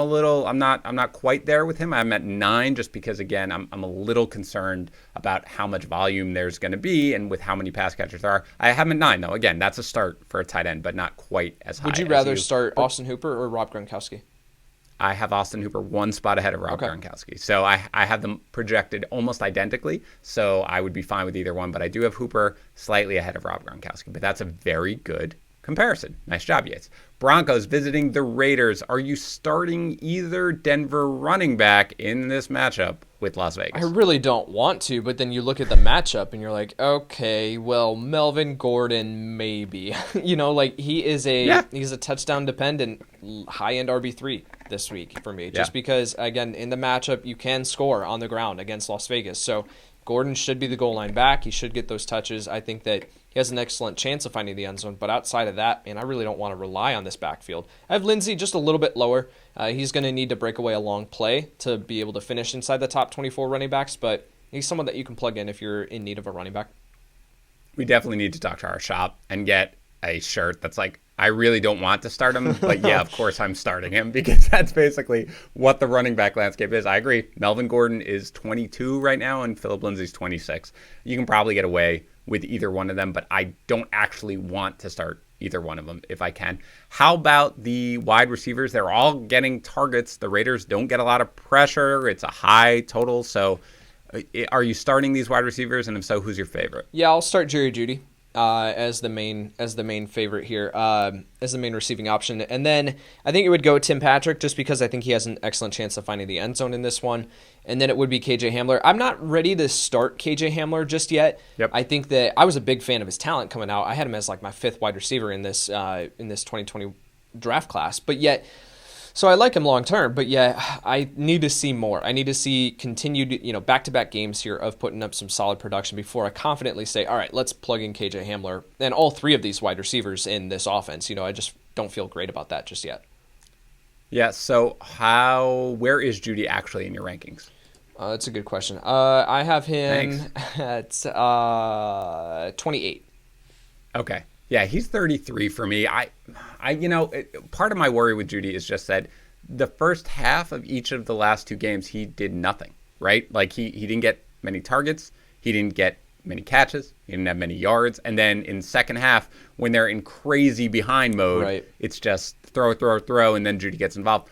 not quite there with him. I'm at 9 just because, again, I'm a little concerned about how much volume there's going to be and with how many pass catchers there are. I have him at 9, though. Again, that's a start for a tight end, but not quite as high. Would you rather start Austin Hooper or Rob Gronkowski? I have Austin Hooper one spot ahead of Rob Gronkowski. So I have them projected almost identically. So I would be fine with either one. But I do have Hooper slightly ahead of Rob Gronkowski. But that's a very good comparison. Nice job, Yates. Broncos visiting the Raiders. Are you starting either Denver running back in this matchup with Las Vegas? I really don't want to, but then you look at the matchup and you're like, okay, well, Melvin Gordon maybe. He's a touchdown dependent high-end RB3 this week for me. Just because, again, in the matchup, you can score on the ground against Las Vegas. So Gordon should be the goal line back. He should get those touches. I think that he has an excellent chance of finding the end zone. But outside of that, man, I really don't want to rely on this backfield. I have Lindsey just a little bit lower. He's going to need to break away a long play to be able to finish inside the top 24 running backs. But he's someone that you can plug in if you're in need of a running back. We definitely need to talk to our shop and get a shirt that's like, I really don't want to start him, but yeah, of course I'm starting him because that's basically what the running back landscape is. I agree. Melvin Gordon is 22 right now and Phillip Lindsay's 26. You can probably get away with either one of them, but I don't actually want to start either one of them if I can. How about the wide receivers? They're all getting targets. The Raiders don't get a lot of pressure. It's a high total. So are you starting these wide receivers? And if so, who's your favorite? Yeah, I'll start Jerry Jeudy. As the main favorite here, as the main receiving option. And then I think it would go Tim Patrick just because I think he has an excellent chance of finding the end zone in this one. And then it would be KJ Hamler. I'm not ready to start KJ Hamler just yet. Yep. I think that I was a big fan of his talent coming out. I had him as like my 5th wide receiver in this 2020 draft class. But yet, so I like him long term, but yeah, I need to see more. I need to see continued, back-to-back games here of putting up some solid production before I confidently say, all right, let's plug in KJ Hamler and all 3 of these wide receivers in this offense. I just don't feel great about that just yet. Yeah, so where is Jeudy actually in your rankings? That's a good question. I have him at 28. Okay. Yeah, he's 33 for me. Part of my worry with Jeudy is just that the first half of each of the last 2 games, he did nothing, right? Like he didn't get many targets. He didn't get many catches. He didn't have many yards. And then in second half, when they're in crazy behind mode, It's just throw, and then Jeudy gets involved.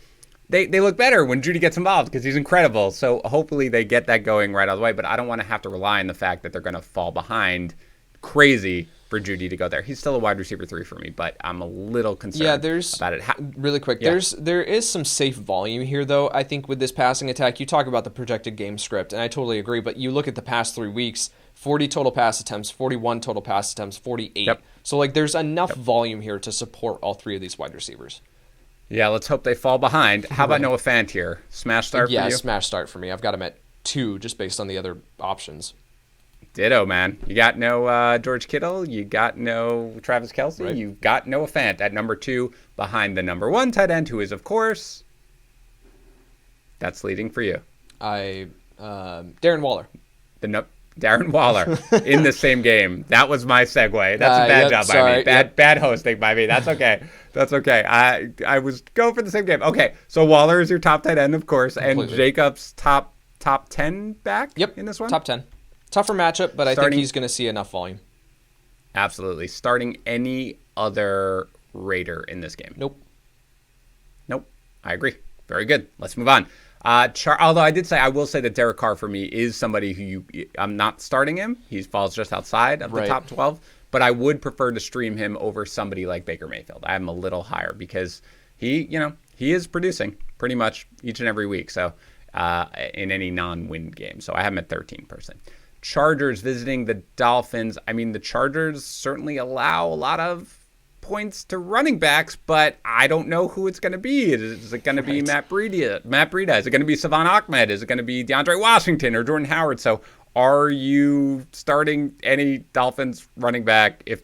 They look better when Jeudy gets involved because he's incredible. So hopefully they get that going right out of the way. But I don't want to have to rely on the fact that they're going to fall behind crazy for Jeudy to go there. He's still a wide receiver 3 for me, but I'm a little concerned about it. Really quick, there is some safe volume here, though. I think with this passing attack, you talk about the projected game script, and I totally agree, but you look at the past 3 weeks, 40 total pass attempts, 41 total pass attempts, 48. Yep. So there's enough volume here to support all 3 of these wide receivers. Yeah, let's hope they fall behind. How about Noah Fant here? Smash start for you? Yeah, smash start for me. I've got him at 2 just based on the other options. Ditto, man. You got no George Kittle. You got no Travis Kelce. Right. You got Noah Fant at number 2 behind the number 1 tight end, who is, of course, that's leading for you. Darren Waller. Darren Waller in the same game. That was my segue. That's a bad job by me. Bad hosting by me. That's okay. That's okay. I was going for the same game. Okay, so Waller is your top tight end, of course, and Jacobs top 10 back in this one? Top 10. Tougher matchup, but I think he's going to see enough volume. Absolutely. Starting any other Raider in this game? Nope. I agree. Very good. Let's move on. Although I will say that Derek Carr for me is somebody who I'm not starting him. He falls just outside of the top 12, but I would prefer to stream him over somebody like Baker Mayfield. I have him a little higher because he is producing pretty much each and every week. So in any non-win game. So I have him at 13%. Chargers visiting the Dolphins. I mean, the Chargers certainly allow a lot of points to running backs, but I don't know who it's going to be. Is it going to be Matt Breida? Is it going to be Savon Ahmed? Is it going to be DeAndre Washington or Jordan Howard? So are you starting any Dolphins running back? If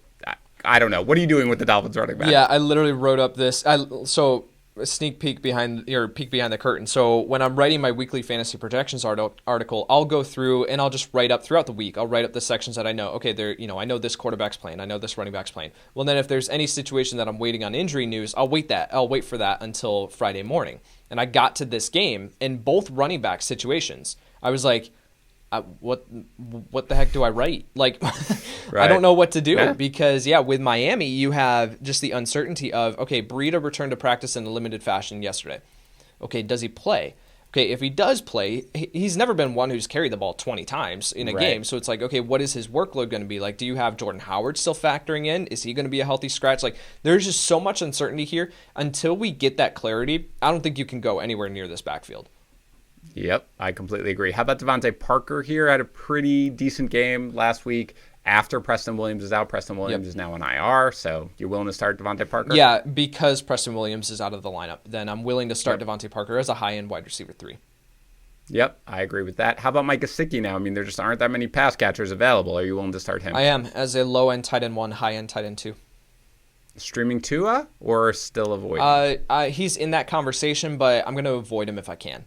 I don't know. What are you doing with the Dolphins running back? Yeah, I literally wrote up this. So a sneak peek behind the curtain. So when I'm writing my weekly fantasy projections article, I'll go through and I'll just write up throughout the week. I'll write up the sections that I know. Okay, I know this quarterback's playing. I know this running back's playing. Well, then if there's any situation that I'm waiting on injury news, I'll wait for that until Friday morning. And I got to this game in both running back situations. I was like, what the heck do I write? Like, right. I don't know what to do because, with Miami, you have just the uncertainty of, okay, Breida returned to practice in a limited fashion yesterday. Okay, does he play? Okay, if he does play, he's never been one who's carried the ball 20 times in a game. So it's like, okay, what is his workload going to be like? Do you have Jordan Howard still factoring in? Is he going to be a healthy scratch? Like, there's just so much uncertainty here. Until we get that clarity, I don't think you can go anywhere near this backfield. Yep, I completely agree. How about Devontae Parker here? Had a pretty decent game last week after Preston Williams is out. Preston Williams is now on IR, so you're willing to start Devontae Parker? Yeah, because Preston Williams is out of the lineup, then I'm willing to start Devontae Parker as a high-end wide receiver 3. Yep, I agree with that. How about Mike Gesicki now? I mean, there just aren't that many pass catchers available. Are you willing to start him? I am, as a low-end tight end 1, high-end tight end 2. Streaming Tua or still avoiding? He's in that conversation, but I'm going to avoid him if I can.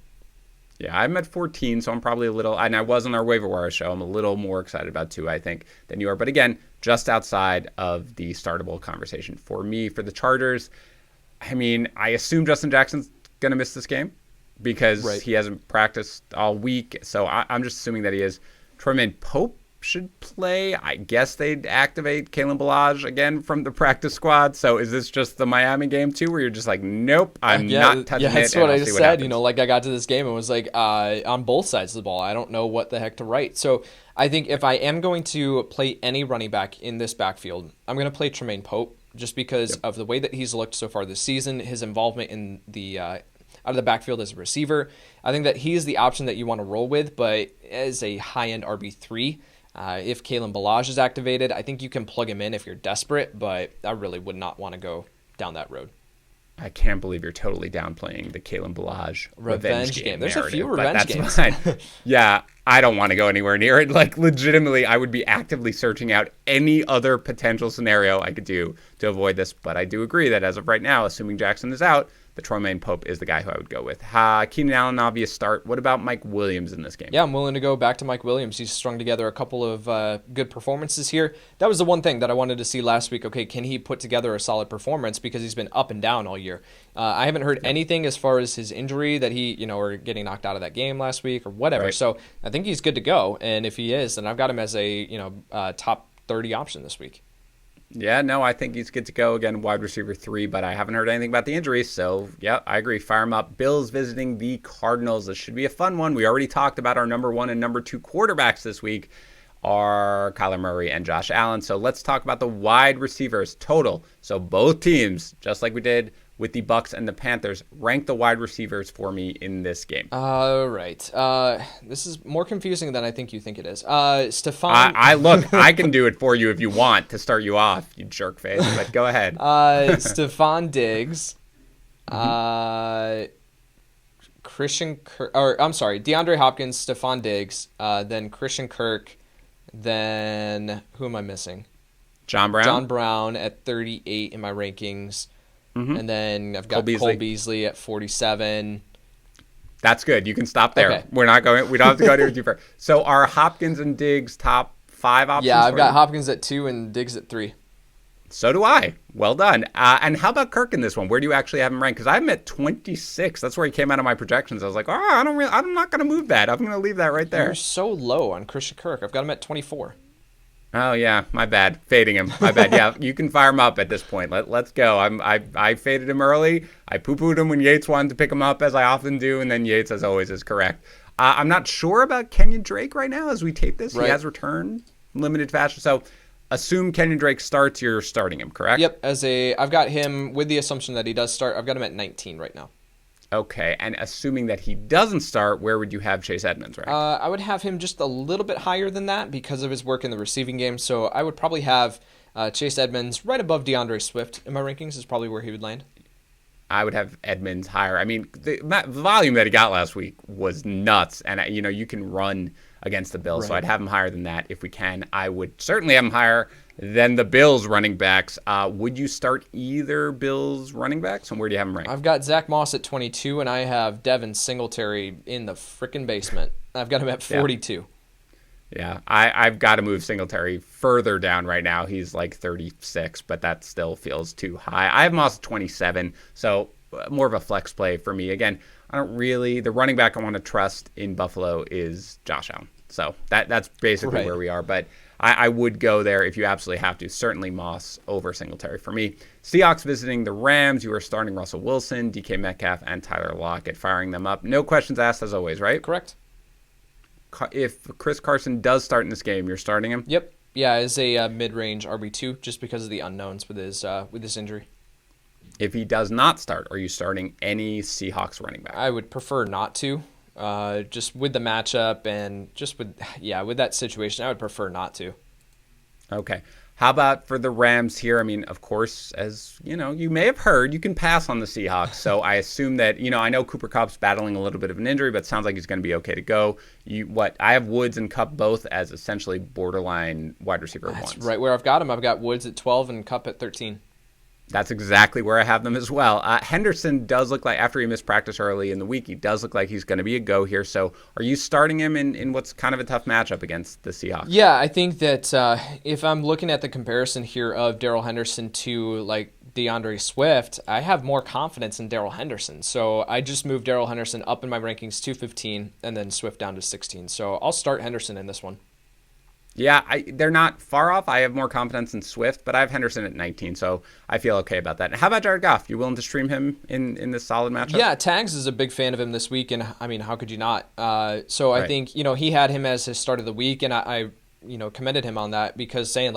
Yeah, I'm at 14, so I'm probably a little, and I was on our waiver wire show, I'm a little more excited about Tua, I think, than you are. But again, just outside of the startable conversation. For me, for the Chargers, I mean, I assume Justin Jackson's going to miss this game because he hasn't practiced all week. So I'm just assuming that he is. Tremaine Pope should play. I guess they'd activate Kalen Ballage again from the practice squad. So is this just the Miami game too, where you're just like, nope, I'm not touching it? Yeah, that's what I just said. Like I got to this game and was like, on both sides of the ball, I don't know what the heck to write. So I think if I am going to play any running back in this backfield, I'm going to play Tremaine Pope just because of the way that he's looked so far this season, his involvement in the out of the backfield as a receiver. I think that he is the option that you want to roll with, but as a high-end RB3, if Kalen Ballage is activated, I think you can plug him in if you're desperate, but I really would not want to go down that road. I can't believe you're totally downplaying the Kalen Ballage revenge game. There's narrative, a few revenge games. Fine. Yeah, I don't want to go anywhere near it. Like, legitimately, I would be actively searching out any other potential scenario I could do to avoid this. But I do agree that as of right now, assuming Jackson is out, the Tremaine Pope is the guy who I would go with. Keenan Allen, obvious start. What about Mike Williams in this game? Yeah, I'm willing to go back to Mike Williams. He's strung together a couple of good performances here. That was the one thing that I wanted to see last week. Okay, can he put together a solid performance? Because he's been up and down all year. I haven't heard anything as far as his injury that he, or getting knocked out of that game last week or whatever. Right. So I think he's good to go. And if he is, then I've got him as a, top 30 option this week. Yeah, no, I think he's good to go. Again, wide receiver 3, but I haven't heard anything about the injuries. So, yeah, I agree. Fire him up. Bills visiting the Cardinals. This should be a fun one. We already talked about our number 1 and number 2 quarterbacks this week are Kyler Murray and Josh Allen. So let's talk about the wide receivers total. So both teams, just like we did with the Bucs and the Panthers, rank the wide receivers for me in this game. All right. This is more confusing than I think you think it is. Stephon... Look, I can do it for you if you want to start you off, you jerk face, but go ahead. Stephon Diggs. DeAndre Hopkins, Stephon Diggs, then Christian Kirk, then who am I missing? John Brown. John Brown at 38 in my rankings. And then I've got Cole Beasley at 47. That's good. You can stop there. Okay. We don't have to go any deeper. So are Hopkins and Diggs top 5 options? Yeah, I've got Hopkins at 2 and Diggs at 3. So do I. Well done. And how about Kirk in this one? Where do you actually have him ranked? Because I'm at 26. That's where he came out of my projections. I was like, I'm not going to move that. I'm going to leave that right there. You're so low on Christian Kirk. I've got him at 24. Oh, yeah. My bad. Fading him. My bad. Yeah, you can fire him up at this point. Let's go. I faded him early. I poo-pooed him when Yates wanted to pick him up, as I often do, and then Yates, as always, is correct. I'm not sure about Kenyan Drake right now as we tape this. Right. He has returned limited fashion. So assume Kenyan Drake starts, you're starting him, correct? Yep. I've got him with the assumption that he does start. I've got him at 19 right now. Okay, and assuming that he doesn't start, where would you have Chase Edmonds ranked? I would have him just a little bit higher than that because of his work in the receiving game. So I would probably have Chase Edmonds right above DeAndre Swift in my rankings is probably where he would land. I would have Edmonds higher. I mean, the volume that he got last week was nuts, and you can run against the Bills, so I'd have him higher than that if we can. I would certainly have him higher than the Bills running backs. Would you start either Bills running backs, and where do you have them ranked? I've got Zach Moss at 22, and I have Devin Singletary in the frickin' basement. I've got him at 42. Yeah, I've got to move Singletary further down right now. He's like 36, but that still feels too high. I have Moss at 27, so more of a flex play for me. Again, the running back I want to trust in Buffalo is Josh Allen. So that's basically where we are. But I would go there if you absolutely have to. Certainly Moss over Singletary for me. Seahawks visiting the Rams. You are starting Russell Wilson, DK Metcalf, and Tyler Lockett, firing them up. No questions asked as always, right? Correct. If Chris Carson does start in this game, you're starting him? Yep. Yeah, as a mid-range RB2 just because of the unknowns with his injury. If he does not start, are you starting any Seahawks running back? I would prefer not to. Just with the matchup and just with that situation, I would prefer not to. Okay. How about for the Rams here? I mean, of course, as you may have heard, you can pass on the Seahawks. So I assume that, I know Cooper Kupp's battling a little bit of an injury, but it sounds like he's going to be okay to go. I have Woods and Kupp both as essentially borderline wide receiver ones. That's right where I've got him. I've got Woods at 12 and Kupp at 13. That's exactly where I have them as well. Henderson does look like, after he missed practice early in the week, he does look like he's going to be a go here. So are you starting him in what's kind of a tough matchup against the Seahawks? Yeah, I think that if I'm looking at the comparison here of Darrell Henderson to like DeAndre Swift, I have more confidence in Darrell Henderson. So I just moved Darrell Henderson up in my rankings to 15 and then Swift down to 16. So I'll start Henderson in this one. Yeah, they're not far off. I have more confidence in Swift, but I have Henderson at 19, so I feel okay about that. How about Jared Goff? You willing to stream him in this solid matchup? Yeah, Tags is a big fan of him this week, and I mean, how could you not? I think he had him as his start of the week, and I commended him on that because saying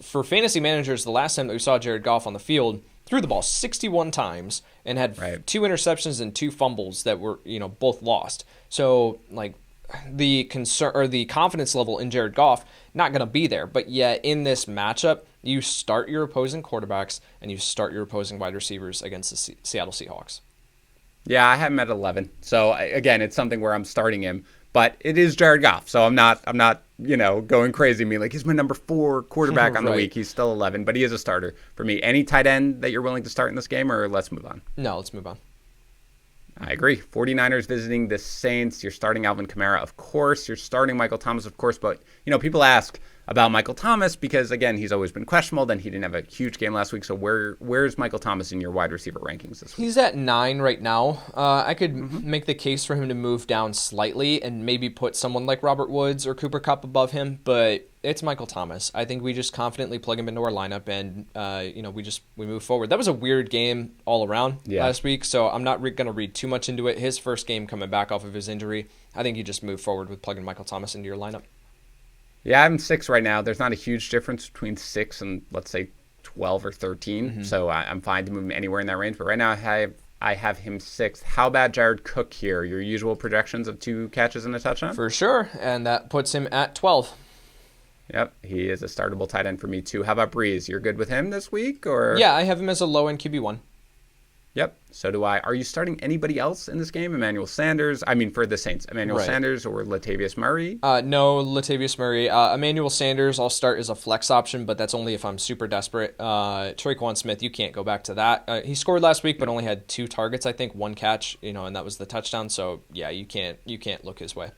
for fantasy managers, the last time that we saw Jared Goff on the field, threw the ball 61 times and had 2 interceptions and 2 fumbles that were both lost. So the concern or the confidence level in Jared Goff not going to be there, but yet in this matchup you start your opposing quarterbacks and you start your opposing wide receivers against the Seattle Seahawks. Yeah, I have him at 11. So again, it's something where I'm starting him, but it is Jared Goff, so I'm not going crazy. Me like he's my number 4 quarterback on the week. He's still 11, but he is a starter for me. Any tight end that you're willing to start in this game, or let's move on? No, let's move on. I agree. 49ers visiting the Saints. You're starting Alvin Kamara, of course. You're starting Michael Thomas, of course. But, people ask about Michael Thomas because, again, he's always been questionable. Then he didn't have a huge game last week. So where's Michael Thomas in your wide receiver rankings this week? He's at 9 right now. I could make the case for him to move down slightly and maybe put someone like Robert Woods or Cooper Kupp above him. But it's Michael Thomas. I think we just confidently plug him into our lineup and, we move forward. That was a weird game all around last week, so I'm not going to read too much into it. His first game coming back off of his injury, I think you just move forward with plugging Michael Thomas into your lineup. Yeah, I'm 6 right now. There's not a huge difference between 6 and, let's say, 12 or 13, so I'm fine to move him anywhere in that range. But right now I have him 6th. How about Jared Cook here? Your usual projections of 2 catches and a touchdown? For sure, and that puts him at 12. Yep, he is a startable tight end for me too. How about Breeze? You're good with him this week, or? Yeah, I have him as a low-end QB1. Yep, so do I. Are you starting anybody else in this game? Emmanuel Sanders? I mean, for the Saints, Emmanuel Sanders or Latavius Murray? No, Latavius Murray. Emmanuel Sanders, I'll start as a flex option, but that's only if I'm super desperate. Traquan Smith, you can't go back to that. He scored last week, but only had 2 targets, I think, 1 catch, and that was the touchdown. So yeah, you can't look his way.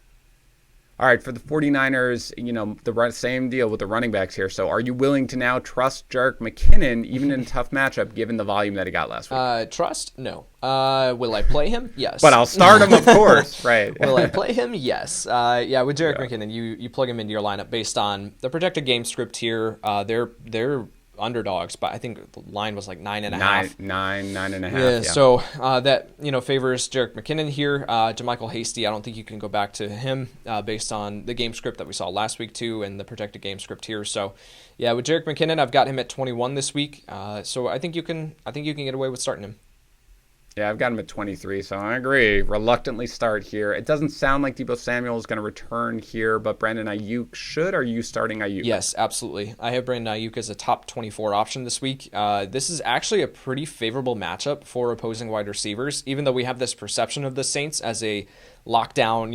All right, for the 49ers, the same deal with the running backs here. So are you willing to now trust Jerick McKinnon, even in a tough matchup, given the volume that he got last week? Trust? No. Will I play him? Yes. But I'll start him, of course. Right. Will I play him? Yes. With Jerick McKinnon, you plug him into your lineup based on the projected game script here. They're underdogs, but I think the line was like 9.5. 9.5. Yeah. So that favors Jerick McKinnon here. JaMychal Hasty, I don't think you can go back to him based on the game script that we saw last week too, and the projected game script here. So yeah, with Jerick McKinnon, I've got him at 21 this week. So I think you can get away with starting him. Yeah, I've got him at 23, so I agree. Reluctantly start here. It doesn't sound like Deebo Samuel is going to return here, but Brandon Ayuk should. Are you starting Ayuk? Yes, absolutely. I have Brandon Ayuk as a top 24 option this week. This is actually a pretty favorable matchup for opposing wide receivers, even though we have this perception of the Saints as a lockdown,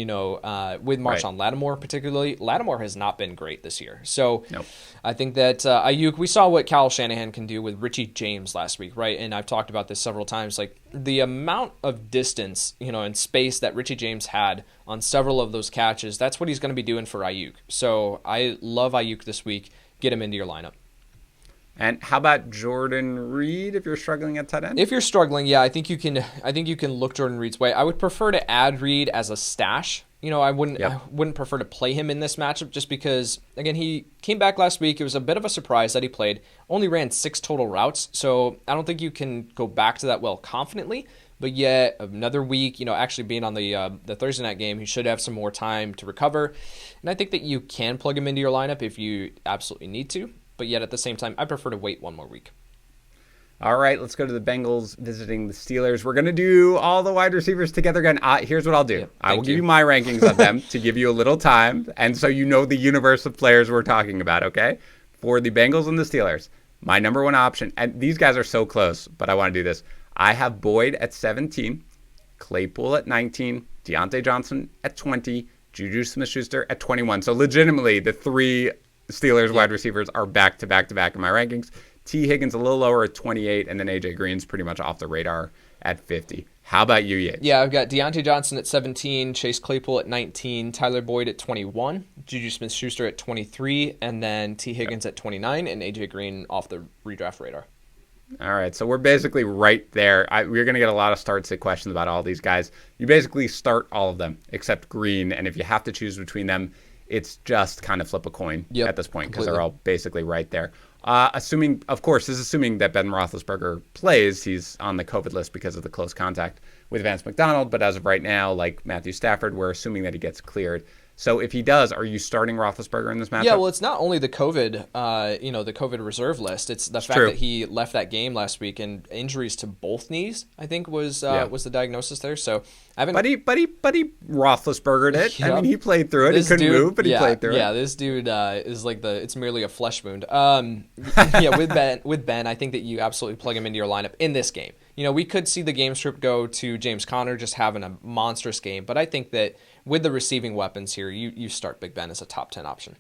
with Marshawn Lattimore particularly. Lattimore has not been great this year. So nope. I think that Ayuk, we saw what Kyle Shanahan can do with Richie James last week, right? And I've talked about this several times. Like the amount of distance, and space that Richie James had on several of those catches, that's what he's going to be doing for Ayuk. So I love Ayuk this week. Get him into your lineup. And how about Jordan Reed if you're struggling at tight end? If you're struggling, yeah, I think you can look Jordan Reed's way. I would prefer to add Reed as a stash. I wouldn't prefer to play him in this matchup just because, again, he came back last week. It was a bit of a surprise that he played. Only ran 6 total routes, so I don't think you can go back to that well confidently. But yet another week, actually being on the Thursday night game, he should have some more time to recover. And I think that you can plug him into your lineup if you absolutely need to. But yet at the same time, I prefer to wait one more week. All right, let's go to the Bengals visiting the Steelers. We're going to do all the wide receivers together again. Here's what I'll do. I will give you my rankings of them to give you a little time, and so you know the universe of players we're talking about, okay? For the Bengals and the Steelers, my number one option, and these guys are so close, but I want to do this. I have Boyd at 17, Claypool at 19, Deontay Johnson at 20, Juju Smith-Schuster at 21. So legitimately, the 3 Steelers wide receivers are back to back to back in my rankings. T. Higgins a little lower at 28, and then A.J. Green's pretty much off the radar at 50. How about you, Yates? Yeah, I've got Deontay Johnson at 17, Chase Claypool at 19, Tyler Boyd at 21, Juju Smith-Schuster at 23, and then T. Higgins at 29, and A.J. Green off the redraft radar. All right, so we're basically right there. We're going to get a lot of start-sit questions about all these guys. You basically start all of them except Green, and if you have to choose between them, it's just kind of flip a coin at this point because they're all basically right there. Assuming that Ben Roethlisberger plays, he's on the COVID list because of the close contact with Vance McDonald. But as of right now, like Matthew Stafford, we're assuming that he gets cleared. So if he does, are you starting Roethlisberger in this matchup? Yeah, well, it's not only the COVID, the COVID reserve list. It's the fact that he left that game last week and injuries to both knees, I think, was the diagnosis there. So I haven't. But he Roethlisbergered it. Yep. I mean, he played through it. He couldn't move, but he played through it. Yeah, this dude is like it's merely a flesh wound. With Ben, I think that you absolutely plug him into your lineup in this game. We could see the game script go to James Conner just having a monstrous game, but I think that with the receiving weapons here, you start Big Ben as a top 10 option.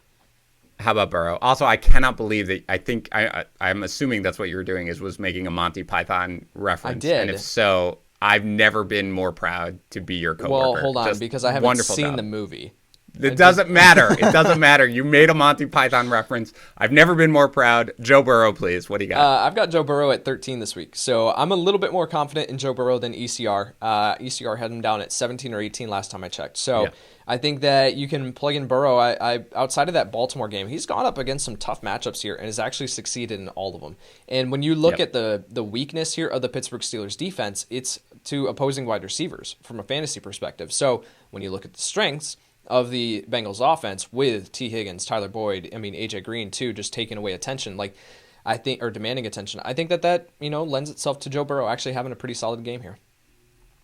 How about Burrow? Also, I cannot believe that. I think I'm assuming that's what you were doing was making a Monty Python reference. I did. And if so, I've never been more proud to be your coworker. Well, hold on, because I haven't seen the movie. It doesn't matter. It doesn't matter. You made a Monty Python reference. I've never been more proud. Joe Burrow, please. What do you got? I've got Joe Burrow at 13 this week. So I'm a little bit more confident in Joe Burrow than ECR. ECR had him down at 17 or 18 last time I checked. So I think that you can plug in Burrow. I outside of that Baltimore game, he's gone up against some tough matchups here and has actually succeeded in all of them. And when you look at the weakness here of the Pittsburgh Steelers defense, it's to opposing wide receivers from a fantasy perspective. So when you look at the strengths of the Bengals offense with T. Higgins, Tyler Boyd, A.J. Green too, just taking away attention, or demanding attention. I think that lends itself to Joe Burrow actually having a pretty solid game here.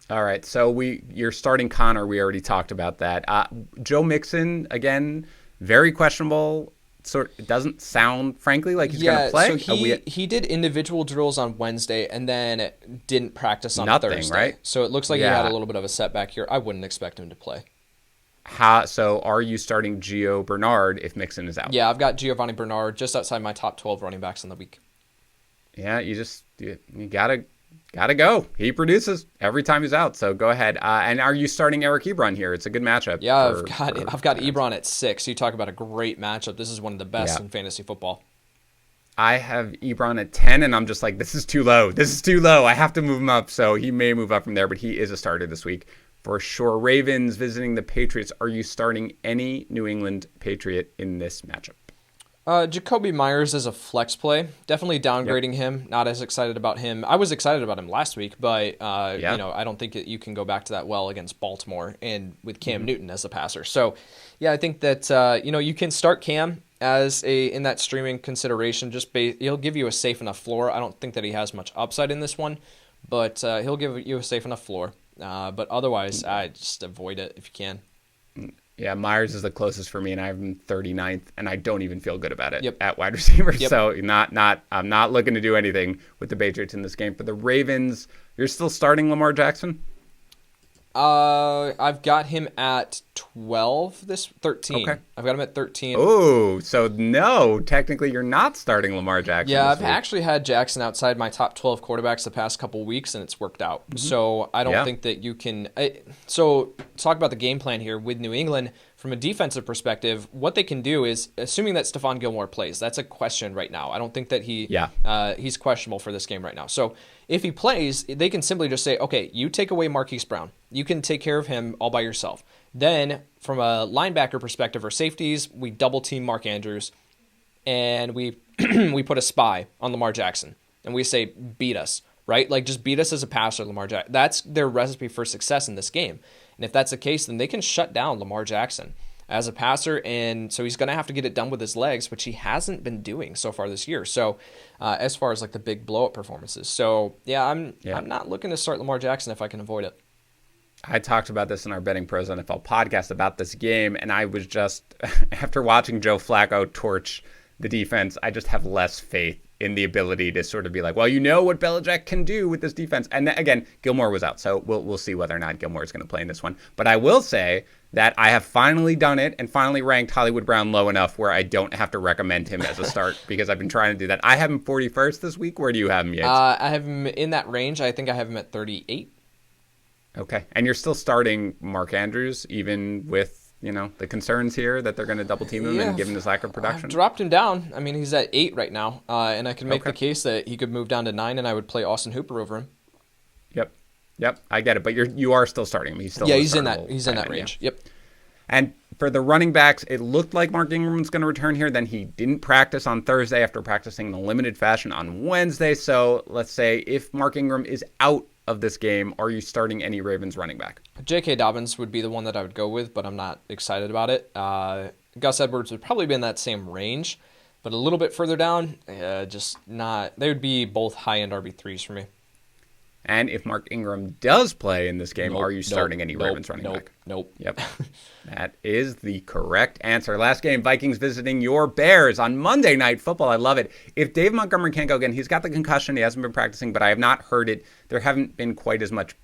All right, so you're starting Connor. We already talked about that. Joe Mixon, again, very questionable. It doesn't sound, frankly, like he's going to play. So he did individual drills on Wednesday and then didn't practice on Thursday. Right? So it looks like he had a little bit of a setback here. I wouldn't expect him to play. So are you starting Gio Bernard if Mixon is out? Yeah, I've got Giovanni Bernard just outside my top 12 running backs in the week. Yeah, you gotta go. He produces every time he's out, so go ahead. And are you starting Eric Ebron here? It's a good matchup. Yeah, I've got Ebron at 6. You talk about a great matchup. This is one of the best in fantasy football. I have Ebron at 10, and I'm just like, this is too low. I have to move him up, so he may move up from there, but he is a starter this week. For sure. Ravens visiting the Patriots. Are you starting any New England Patriot in this matchup? Jacoby Myers is a flex play. Definitely downgrading him. Not as excited about him. I was excited about him last week, but I don't think that you can go back to that well against Baltimore and with Cam Newton as a passer. So, yeah, I think that you can start Cam as in that streaming consideration. He'll give you a safe enough floor. I don't think that he has much upside in this one, but he'll give you a safe enough floor. But otherwise, I just avoid it if you can. Yeah, Myers is the closest for me, and I have him 39th, and I don't even feel good about it Yep. at wide receiver. Yep. So I'm not looking to do anything with the Patriots in this game. For the Ravens, you're still starting Lamar Jackson? I've got him at 13. Okay. I've got him at 13. Oh, so no, technically you're not starting Lamar Jackson. Yeah, this I've week. actually had Jackson outside my top 12 quarterbacks the past couple weeks, and it's worked out. So I don't think that you can. So talk about the game plan here with New England from a defensive perspective. What they can do is, assuming that Stephon Gilmore plays, that's a question right now. I don't think that he's questionable for this game right now. So if he plays, they can simply just say, okay, you take away Marquise Brown. You can take care of him all by yourself. Then, from a linebacker perspective or safeties, we double team Mark Andrews, and we we put a spy on Lamar Jackson, and we say beat us, right? Like just beat us as a passer, Lamar Jackson. That's their recipe for success in this game. And if that's the case, then they can shut down Lamar Jackson as a passer, and so he's going to have to get it done with his legs, which he hasn't been doing so far this year. So, as far as like the big blow up performances, so I'm not looking to start Lamar Jackson if I can avoid it. I talked about this in our Betting Pros NFL podcast about this game, and I was just, after watching Joe Flacco torch the defense, I just have less faith in the ability to sort of be like, well, you know what Belichick can do with this defense. And again, Gilmore was out, so we'll see whether or not Gilmore is going to play in this one. But I will say that I have finally done it and finally ranked Hollywood Brown low enough where I don't have to recommend him as a start because I've been trying to do that. I have him 41st this week. Where do you have him, Yates? I have him in that range. I think I have him at 38. Okay. And you're still starting Mark Andrews, even with, the concerns here that they're going to double team him and given his lack of production? I've dropped him down. I mean, he's at 8 right now. And I can make the case that he could move down to 9 and I would play Austin Hooper over him. Yep. I get it. But you are still starting him. He's in that range. Yep. And for the running backs, it looked like Mark Ingram's going to return here. Then he didn't practice on Thursday after practicing in a limited fashion on Wednesday. So let's say if Mark Ingram is out of this game, are you starting any Ravens running back? J.K. Dobbins would be the one that I would go with, but I'm not excited about it. Gus Edwards would probably be in that same range, but a little bit further down, just not. They would be both high-end RB3s for me. And if Mark Ingram does play in this game, are you starting any Ravens running back? Nope. Yep. That is the correct answer. Last game, Vikings visiting your Bears on Monday Night Football. I love it. If Dave Montgomery can't go again, he's got the concussion. He hasn't been practicing, but I have not heard it. There haven't been quite as much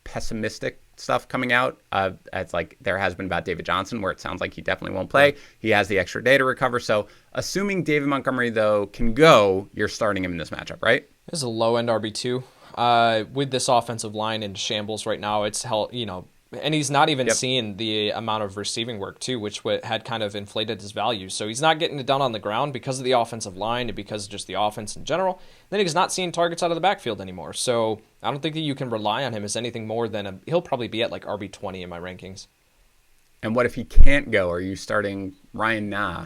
pessimistic stuff coming out as like there has been about David Johnson, where it sounds like he definitely won't play. He has the extra day to recover. So assuming David Montgomery, though, can go, you're starting him in this matchup, right? This is a low-end RB2. With this offensive line in shambles right now, it's and he's not even seeing the amount of receiving work too, which had kind of inflated his value. So he's not getting it done on the ground because of the offensive line and because of just the offense in general. Then he's not seeing targets out of the backfield anymore. So I don't think that you can rely on him as anything more than he'll probably be at like RB20 in my rankings. And what if he can't go? Are you starting Ryan? No.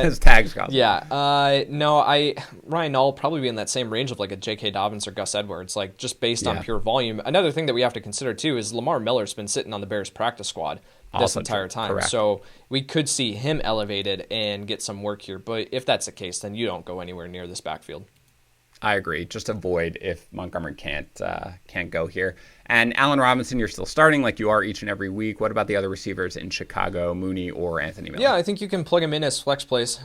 His tag's gone. Yeah. Ryan Null will probably be in that same range of like a J.K. Dobbins or Gus Edwards, like just based on pure volume. Another thing that we have to consider too is Lamar Miller's been sitting on the Bears practice squad this entire time. Correct. So we could see him elevated and get some work here. But if that's the case, then you don't go anywhere near this backfield. I agree. Just avoid if Montgomery can't go here. And Allen Robinson, you're still starting like you are each and every week. What about the other receivers in Chicago, Mooney or Anthony Miller? Yeah, I think you can plug him in as flex plays.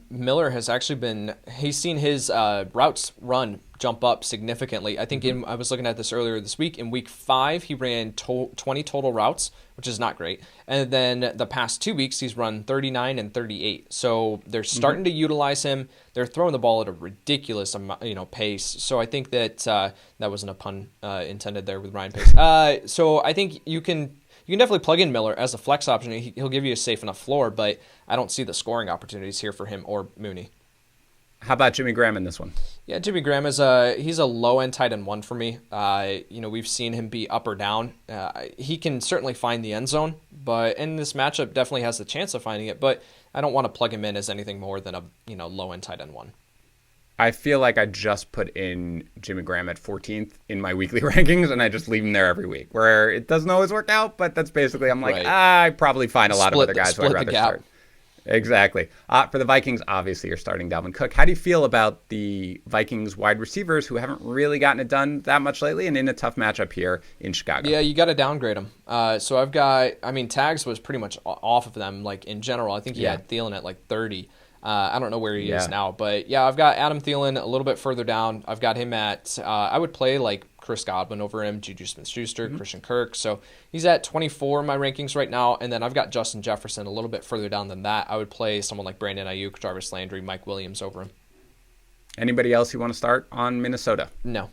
Miller has actually he's seen his routes run jump up significantly. I think I was looking at this earlier this week. In week 5, he ran 20 total routes, which is not great. And then the past 2 weeks, he's run 39 and 38. So they're starting to utilize him. They're throwing the ball at a ridiculous pace. So I think that that wasn't a pun intended there with Ryan Pace. So I think you can definitely plug in Miller as a flex option. He'll give you a safe enough floor, but I don't see the scoring opportunities here for him or Mooney. How about Jimmy Graham in this one? Yeah, Jimmy Graham he's a low end tight end 1 for me. We've seen him be up or down. He can certainly find the end zone, but in this matchup definitely has the chance of finding it. But I don't want to plug him in as anything more than a low end tight end 1. I feel like I just put in Jimmy Graham at 14th in my weekly rankings, and I just leave him there every week, where it doesn't always work out, but that's basically, I'm like, Right. I probably find a lot of other guys who I'd split the rather gap. start. Exactly. For the Vikings, obviously, you're starting Dalvin Cook. How do you feel about the Vikings wide receivers who haven't really gotten it done that much lately and in a tough matchup here in Chicago? Yeah, you got to downgrade them. So I've got, Tags was pretty much off of them, like in general. I think he had Thielen at like 30. I don't know where he is now, but yeah, I've got Adam Thielen a little bit further down. I've got him at, I would play like Chris Godwin over him, Juju Smith-Schuster, Christian Kirk. So he's at 24 in my rankings right now. And then I've got Justin Jefferson a little bit further down than that. I would play someone like Brandon Ayuk, Jarvis Landry, Mike Williams over him. Anybody else you want to start on Minnesota? No.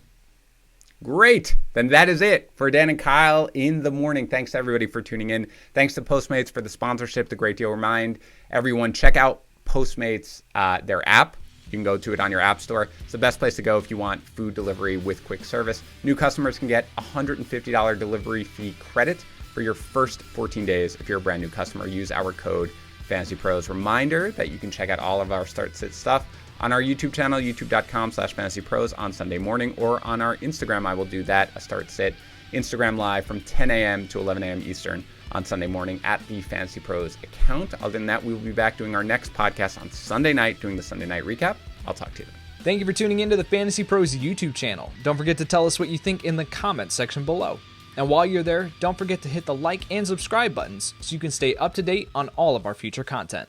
Great. Then that is it for Dan and Kyle in the morning. Thanks to everybody for tuning in. Thanks to Postmates for the sponsorship, the great deal. Remind everyone, check out Postmates, their app. You can go to it on your app store. It's the best place to go if you want food delivery with quick service. New customers can get $150 delivery fee credit for your first 14 days. If you're a brand new customer, use our code FantasyPros. Reminder that you can check out all of our Start Sit stuff on our YouTube channel, youtube.com/FantasyPros on Sunday morning, or on our Instagram. I will do that, a Start Sit Instagram live from 10 a.m. to 11 a.m. Eastern on Sunday morning at the Fantasy Pros account. Other than that, we will be back doing our next podcast on Sunday night, doing the Sunday night recap. I'll talk to you then. Thank you for tuning into the Fantasy Pros YouTube channel. Don't forget to tell us what you think in the comments section below. And while you're there, don't forget to hit the like and subscribe buttons so you can stay up to date on all of our future content.